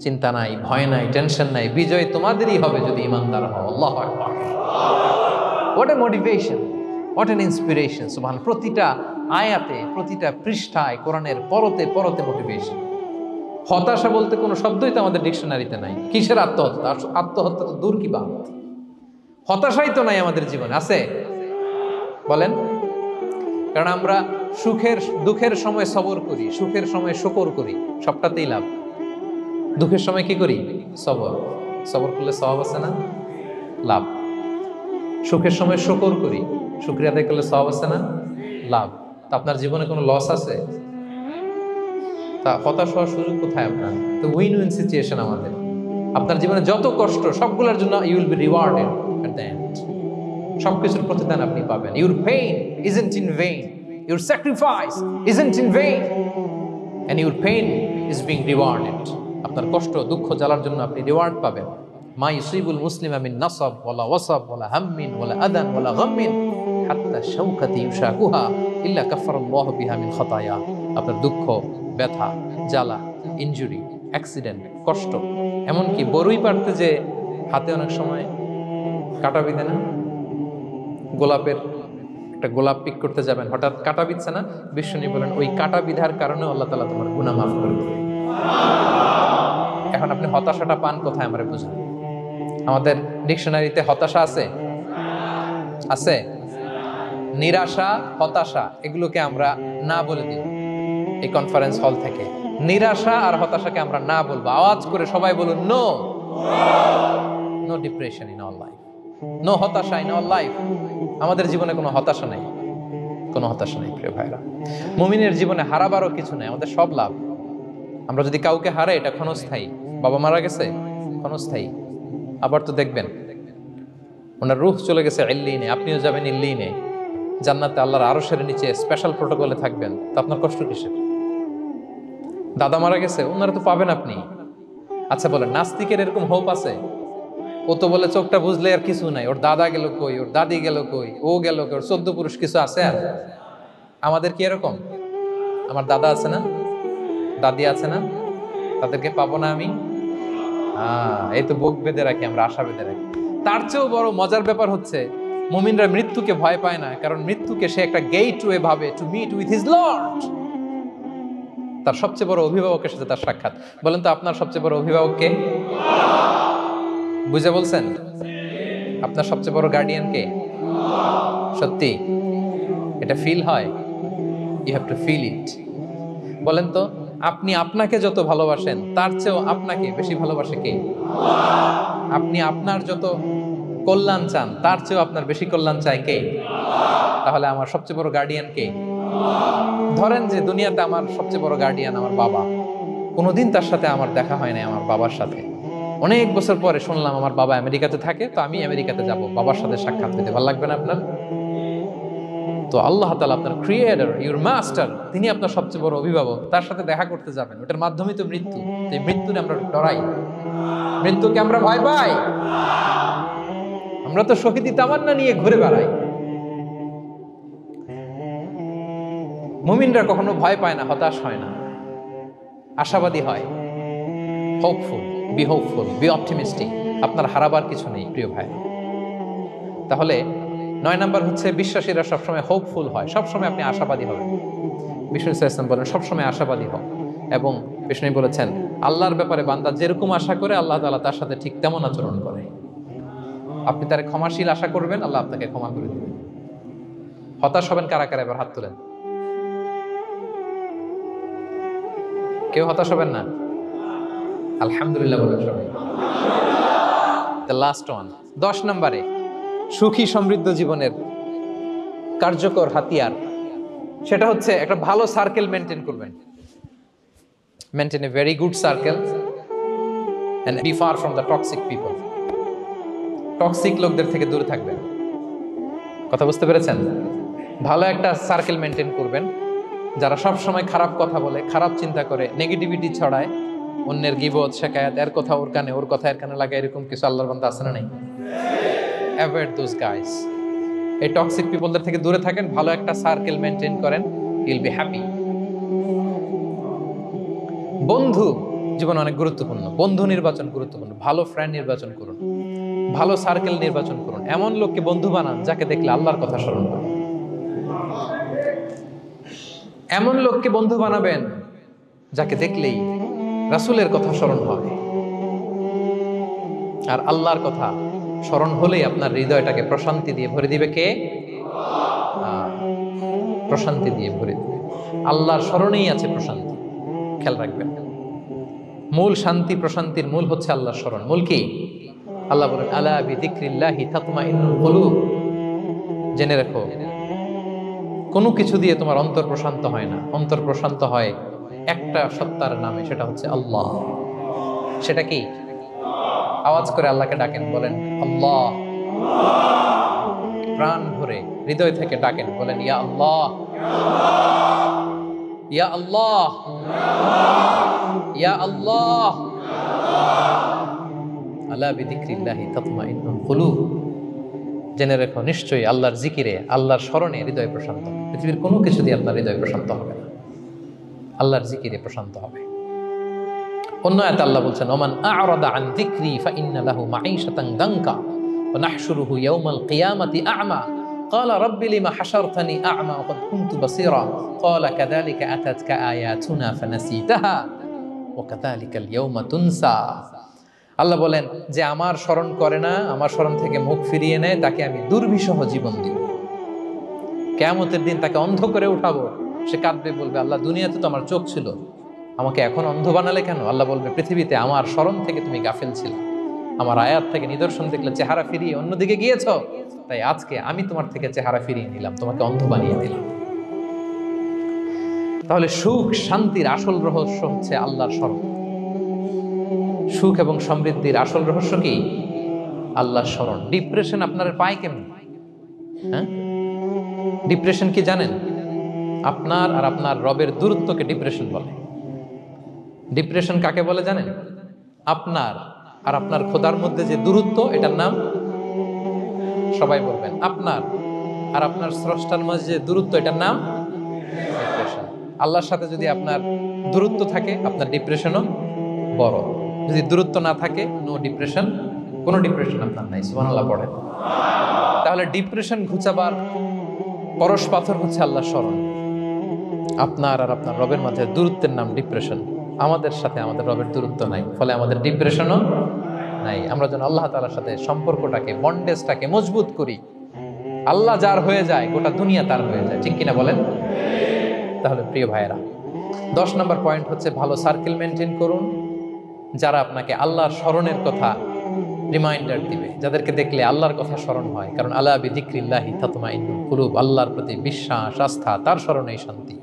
চিন্তা নাই, ভয় নাই, টেনশন নাই, বিজয় তোমাদেরই হবে যদি ঈমানদার হও। আল্লাহু আকবার। What a motivation, what an inspiration. সুবহান। প্রতিটা আয়াতে, প্রতিটা পৃষ্ঠায় কোরআনের পরতে পরতে মোটিভেশন। হতাশা বলতে কোনো শব্দই তো আমাদের ডিকশনারিতে নাই। কিসের আত্মহত্যা? আত্মহত্যা তো দূর কি বাত, হতাশাই তো নাই আমাদের জীবনে। আছে? বলেন। কারণ আমরা সুখের দুঃখের সময় সবর করি, সুখের সময় শুকর করি, সবটাতেই লাভ। দুঃখের সময় কি করি? সবর। সবর করলে সওয়াব আছে না? লাভ। সুখের সময় শুকর করি, শুকরিয়া আদায় করলে সওয়াব আছে না? লাভ। তা আপনার জীবনে কোনো লস আছে? তা হতাশ হওয়ার সুযোগ কোথায় আপনার? তো উইন উইন সিচুয়েশন আমাদের। আপনার জীবনে যত কষ্ট সবগুলোর জন্য you will be rewarded at the end. সবকিছুর প্রতিদান আপনি পাবেন। Your pain isn't in vain, your sacrifice isn't in vain, and your pain is being rewarded. আপনার কষ্ট, দুঃখ জ্বালার জন্য আপনি রিওয়ার্ড পাবেন। মা ইউসিবুল মুসলিমা মিন নাসাব ওয়ালা ওয়াসাব ওয়ালা হাম্মিন ওয়ালা আদান ওয়ালা গাম্মিন হাত্তা শাওকাতি ইউশাকুহা ইল্লা কাফারাল্লাহু বিহা মিন খাতায়া। আপনার দুঃখ, ব্যথা, জ্বালা, ইনজুরি, অ্যাক্সিডেন্ট, কষ্ট, এমনকি বড়ই পারতে যে হাতে অনেক সময় কাটা বিঁধে না, গোলাপের একটা গোলাপ পিক করতে যাবেন, হঠাৎ কাটা বিঁধছে না, বিশ্বনী বলেন ওই কাটা বিধার কারণে আল্লাহ তাআলা তোমার গুনাহ মাফ করে দেবে। এখন আপনি হতাশাটা পান কোথায় আমরা বুঝুন। আমাদের ডিকশনারিতে হতাশা আছে? আছে? নিরাশা, হতাশা এগুলোকে আমরা না বলে দিব এই কনফারেন্স হল থেকে। নিরাশা আর হতাশাকে আমরা না বলবো। আওয়াজ করে সবাই বলুন no. No depression in our life, no হতাশা ইন আওয়ার লাইফ। আমাদের জীবনে কোনো হতাশা নেই, কোনো হতাশা নেই প্রিয় ভাইরা। মুমিনের জীবনে হারাবারও কিছু নেই, আমাদের সব লাভ। আমরা যদি কাউকে হারাই এটা ক্ষণস্থায়ী। বাবা মারা গেছে, ক্ষণস্থায়ী। আবার তো দেখবেন ওনার রূহ চলে গেছে ইল্লিনে, আপনিও যাবেন ইল্লিনে, জান্নাতে আল্লাহর আরশের নিচে স্পেশাল প্রোটোকলে থাকবেন। তো আপনার কষ্ট কিসের? দাদা মারা গেছে, ওনারা তো পাবেন আপনি। আচ্ছা বলেন, নাস্তিকের এরকম হোপ আছে? ও তো বলে চোখটা বুঝলে আর কিছু নাই, ওর দাদা গেল কই, ওর দাদি গেল কই, ও গেল কই, ওর 14 পুরুষ কিছু আছে আর? আমাদের কি এরকম? আমার দাদা আছে না, দাদি আছে না, তাদেরকে পাবো না আমি? এই তো বুক বেঁধে রাখি, আমরা আশা বেঁধে রাখি। তার চেয়েও বড় মজার ব্যাপার হচ্ছে মুমিনরা মৃত্যুকে ভয় পায় না, কারণ মৃত্যুকে সে একটা গেটওয়ে ভাবে to meet with his lord. তার সবচেয়ে বড় অভিভাবকের সাথে তার সাক্ষাৎ। বলেন তো আপনার সবচেয়ে বড় অভিভাবক কে? বুঝে বলছেন? আপনার সবচেয়ে বড় গার্ডিয়ান কে? সত্যি এটা ফিল হয়? You have to feel it. বলেন তো আপনি আপনাকে যত ভালোবাসেন তার চেয়েও আপনাকে বেশি ভালোবাসে কে? আপনি আপনার যত কল্যাণ চান তার চেয়েও আপনার বেশি কল্যাণ চায় কে? তাহলে আমার সবচেয়ে বড় গার্ডিয়ান কে? ধরেন যে দুনিয়াতে আমার সবচেয়ে বড় গার্ডিয়ান আমার বাবা। কোনোদিন তার সাথে আমার দেখা হয় না, আমার বাবার সাথে। অনেক বছর পরে শুনলাম আমার বাবা আমেরিকাতে থাকে, তো আমি আমেরিকাতে যাব বাবার সাথে সাক্ষাৎ পেতে। ভালো লাগবে না আপনার? তো আল্লাহ তাআলা আপনার ক্রিয়েটর, ইউর মাস্টার, তিনি আপনার সবচেয়ে বড় অভিভাবক। তার সাথে দেখা করতে যাবেন, ওটার মাধ্যমেই তো মৃত্যু। এই মৃত্যুকে আমরা ডরাই, মৃত্যুকে আমরা ভয় পাই। আমরা তো শহীদি তামান্না নিয়ে ঘুরে বেড়াই। মুমিনরা কখনো ভয় পায় না, হতাশ হয় না, আশাবাদী হয়। Hopeful, B optimistic. আপনার হারাবার কিছু নেই প্রিয় ভাই। তাহলে 9 নাম্বার হচ্ছে বিশ্বাসীরা সবসময় হোপফুল হয়, সবসময় আপনি আশাবাদী হবেন। বিষ্ণু ইসলাম বলেন সবসময় আশাবাদী হন, এবং বিষ্ণু বলেছেন আল্লাহর ব্যাপারে বান্দা যেরকম আশা করে আল্লাহ তাআলা তার সাথে ঠিক তেমন আচরণ করে। আপনি তার ক্ষমাশীল আশা করবেন, আল্লাহ আপনাকে ক্ষমা করে দিবেন। হতাশ হবেন কারা কারা? এবার হাত তোলেন। কেউ হতাশ হবেন না? আলহামদুলিল্লাহ বলেন সবাই। দ্য লাস্ট ওয়ান, 10 নম্বরে সুখী সমৃদ্ধ জীবনের কার্যকর হাতিয়ার, সেটা হচ্ছে একটা ভালো সার্কেল মেনটেন করবেন। Maintain a very good circle and be far from the toxic people. Toxic লোকদের থেকে দূরে থাকবেন। কথা বুঝতে পেরেছেন? ভালো একটা সার্কেল মেনটেন করবেন, যারা সব সময় খারাপ কথা বলে, খারাপ চিন্তা করে, নেগেটিভিটি ছড়ায়, অন্যের গীবত শেখায়াত, এর কথা ওর কানে, ওর কথা এর কানে লাগে, এরকম কিছু আল্লাহর বান্দা আছে না নাই? Avoid those guys. এই টক্সিক পিপলদের থেকে দূরে থাকেন, ভালো একটা সার্কেল মেনটেন করেন, ইউল বি হ্যাপি। বন্ধু জীবনে অনেক গুরুত্বপূর্ণ, বন্ধু নির্বাচন গুরুত্বপূর্ণ। ভালো ফ্রেন্ড নির্বাচন করুন, ভালো সার্কেল নির্বাচন করুন, এমন লোককে বন্ধু বানান যাকে দেখলে আল্লাহর কথা স্মরণ হয়। এমন লোককে বন্ধু বানাবেন যাকে দেখলেই রাসূলের কথা স্মরণ হয়। আর আল্লাহর কথা স্মরণ হলেই আপনার হৃদয়টাকে প্রশান্তি দিয়ে ভরে দিবে কে? প্রশান্তি দিয়ে ভরে দিবে। আল্লাহর স্মরণেই আছে প্রশান্তি, খেয়াল রাখবেন। মূল শান্তি প্রশান্তির মূল হচ্ছে আল্লাহর স্মরণ। মূল কি? আল্লাহ বলেন আলা বিযিকরিল্লাহি তাতমাইন্নুল কুলুব। জেনে রাখো, কোনো কিছু দিয়ে তোমার অন্তর প্রশান্ত হয় না, অন্তর প্রশান্ত হয় একটা সত্তার নামে, সেটা হচ্ছে আল্লাহ। সেটা কি? আওয়াজ করে আল্লাহকে ডাকেন, বলেন আল্লাহ। প্রাণ ভরে হৃদয় থেকে ডাকেন, বলেন ইয়া আল্লাহ, ইয়া আল্লাহ, ইয়া আল্লাহ। আলা বিযিকরিল্লাহি তাতমাইন্নুল কুলুব। জেনে রেখো, নিশ্চয়ই আল্লাহর জিকিরে, আল্লাহর স্মরণে হৃদয় প্রশান্ত। পৃথিবীর কোনো কিছু দিয়ে আপনার হৃদয় প্রশান্ত হবে না, আল্লাহর জিকিরে প্রশান্ত হবে। অন্য আয়াতে আল্লাহ বলছেন ওমান আ'রাদা আন যিকরি ফাইন্না লাহু মাঈশাতান দানকা ওয়া নাহশুরুহু ইয়াওমাল কিয়ামাতি আ'মা ক্বালা রাব্বি লিমা হাশারতানি আ'মা ওয়া ক্বাদ কুনতু বাসীরা ক্বালা কাযালিকা আতাতকা আয়াতুনা ফানাসিতাহা ওয়া কাযালিকাল ইয়াওমা তুনসা। আল্লাহ বলেন যে আমার স্মরণ করে না, আমার স্মরণ থেকে মুখ ফিরিয়ে নেয়, তাকে আমি দুর্বিষহ জীবন দিব। কিয়ামতের দিন তাকে অন্ধ করে উঠাবো, সে কাঁদবে, বলবে আল্লাহ দুনিয়াতে তো আমার চোখ ছিল, আমাকে এখন অন্ধ বানালে কেন? আল্লাহ বলবে পৃথিবীতে আমার স্মরণ থেকে তুমি গাফেল ছিলে, আমার আয়াত থেকে নিদর্শন দেখলে চেহারা ফিরিয়ে অন্যদিকে গিয়েছ, তাই আজকে আমি তোমার থেকে চেহারা ফিরিয়ে নিলাম, তোমাকে অন্ধ বানিয়ে দিলাম। তাহলে সুখ শান্তির আসল রহস্য হচ্ছে আল্লাহর স্মরণ। সুখ এবং সমৃদ্ধির আসল রহস্য কি? আল্লাহর স্মরণ। ডিপ্রেশন আপনার পায় কেমন? হ্যাঁ, ডিপ্রেশন কি জানেন? আপনার আর আপনার রবের দূরত্বকে ডিপ্রেশন বলে। ডিপ্রেশন কাকে বলে জানেন? আপনার আর আপনার খোদার মধ্যে যে দূরত্ব, এটার নাম, সবাই বলবেন, আপনার আর আপনার স্রষ্টার মাঝে যে দূরত্ব, এটার নাম ডিপ্রেশন। আল্লাহর সাথে যদি আপনার দূরত্ব থাকে, আপনার ডিপ্রেশনও বড়। যদি দূরত্ব না থাকে, নো ডিপ্রেশন, কোনো ডিপ্রেশন আপনার নাই। সুবহানাল্লাহ পড়েন। তাহলে ডিপ্রেশন ঘুচাবার পরশ পাথর হচ্ছে আল্লাহর স্মরণ। আপনার আর আপনার রবের মাঝে দূরত্বের নাম ডিপ্রেশন। আমাদের সাথে আমাদের রবের দূরত্ব নাই, ফলে আমাদের ডিপ্রেশনও নাই। আমরা যেন আল্লাহ তাআলার সাথে সম্পর্কটাকে, বন্ডেজটাকে মজবুত করি। আল্লাহ যার হয়ে যায়, গোটা দুনিয়া তার হয়ে যায়, ঠিক কিনা বলেন? তাহলে প্রিয় ভাইয়েরা, 10 নম্বর পয়েন্ট হচ্ছে ভালো সার্কেল মেনটেন করুন, যারা আপনাকে আল্লাহর স্মরণের কথা রিমাইন্ডার দিবে, যাদেরকে দেখলে আল্লাহর কথা স্মরণ হয়। কারণ আলা বিযিকরিল্লাহি তাতমাইন্নুল কুলুব, আল্লাহর প্রতি বিশ্বাস, আস্থা, তার স্মরণেই শান্তি।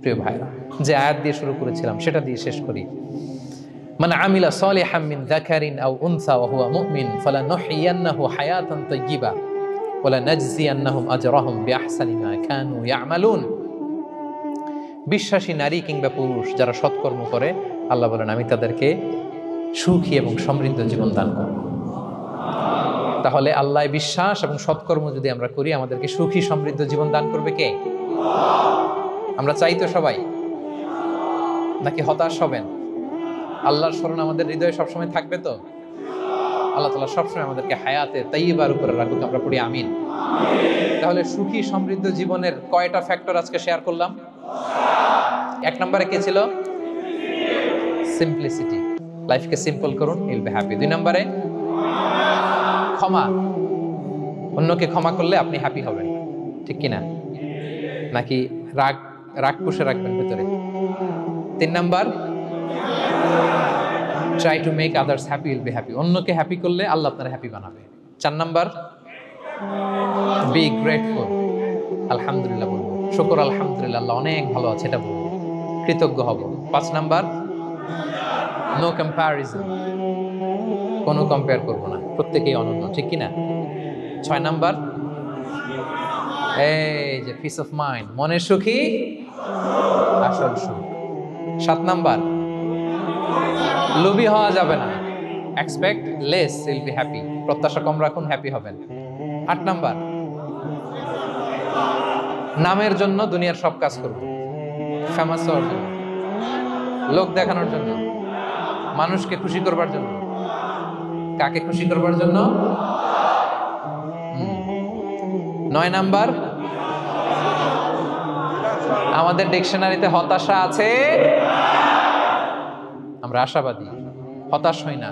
প্রিয় ভাইরা, যে আয়াত দিয়ে শুরু করেছিলাম সেটা দিয়ে শেষ করি। মান আমিলা সালিহাম মিন যাকারিন আও উনসা ওয়া হুয়া মুমিন ফালানুহইয়ান্নাহু হায়াতান তাইয়্যিবা ওয়া লানাজজিয়ান্নাহুম আজরাহুম বিআহসানি মা কানু ইয়ামালুন। বিশ্বাসী নারী কিংবা পুরুষ যারা সৎকর্ম করে, আল্লাহ বলেন আমি তাদেরকে সুখী এবং সমৃদ্ধ জীবন দান করব। তাহলে আল্লাহ বিশ্বাস এবং সৎকর্ম যদি আমরা করি, আমাদেরকে সুখী সমৃদ্ধ জীবন দান করবে কে? আমরা চাই তো সবাই, নাকি হতাশ হবেন? আল্লাহর স্মরণ আমাদের হৃদয়ে সবসময় থাকবে তো? আল্লাহ তাআলা সবসময় আমাদেরকে হায়াতে তাইয়্যিবার উপরে রাখুক, আমরা পড়ি আমিন। তাহলে সুখী সমৃদ্ধ জীবনের কয়টা ফ্যাক্টর আজকে শেয়ার করলাম? 1 নম্বরে কে ছিল? সিম্পলিসিটি। লাইফকে সিম্পল করুন, ইউল বি হ্যাপি। 2 নম্বরে ক্ষমা। অন্যকে ক্ষমা করলে আপনি হ্যাপি হবেন, ঠিক কি না? নাকি রাগ রাগ পুষে রাখবেন ভেতরে? 3 number, try to make others happy, will be happy. অন্যকে হ্যাপি করলে আল্লাহ আপনার হ্যাপি বানাবে। 4 নাম্বার, বি গ্রেটফুল। আলহামদুলিল্লাহ বলবো, শুকর আলহামদুলিল্লাহ, আল্লাহ অনেক ভালো আছে এটা বলবো, কৃতজ্ঞ হব। 5 নাম্বার, নো কম্প্যারিজন। কোনো কম্পেয়ার করবো না, প্রত্যেকেই অনন্য, ঠিক কি না? 6 নাম্বার, এই যে পিস অফ মাইন্ড, মনের সুখী আসল সুখ। 7 নাম্বার, লোভী হওয়া যাবে না, expect less, will be happy. প্রত্যাশা কম রাখুন, হ্যাপি হবেন। 8 নাম্বার, নামের জন্য দুনিয়ার সব কাজ করব, ফেমাস হওয়ার জন্য, লোক দেখানোর জন্য, মানুষকে খুশি করবার জন্য। কাকে খুশি করবার জন্য? 9 নাম্বার, আমাদের ডিকশনারিতে হতাশা আছে, আমরা আশাবাদী, হতাশ হই না,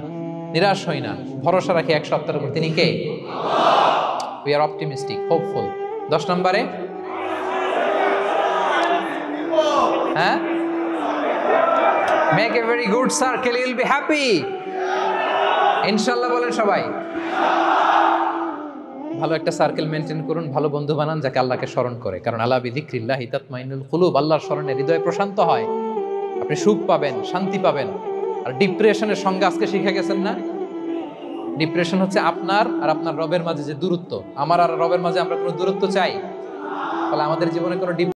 নিরাশ হই না, ভরসা রাখি এক সপ্তাহের উপর। তিনি কে? We are optimistic, hopeful. 10 নম্বরে, হ্যাঁ, make a very good circle, you will be happy. ইনশাআল্লাহ বলেন সবাই। ভালো একটা সার্কেল মেনটেন করুন, ভালো বন্ধু বানান যাকে আল্লাহকে স্মরণ করে, কারণ আলা বিযিকরিল্লাহি তাতমাইন্নুল কুলুব। আল্লাহর স্মরণে হৃদয় প্রশান্ত হয়, আপনি সুখ পাবেন, শান্তি পাবেন। আর ডিপ্রেশনের সঙ্গে আজকে শিখে গেছেন না, ডিপ্রেশন হচ্ছে আপনার আর আপনার রবের মাঝে যে দূরত্ব। আমার আর রবের মাঝে আমরা কোনো দূরত্ব চাই? ফলে আমাদের জীবনে কোনো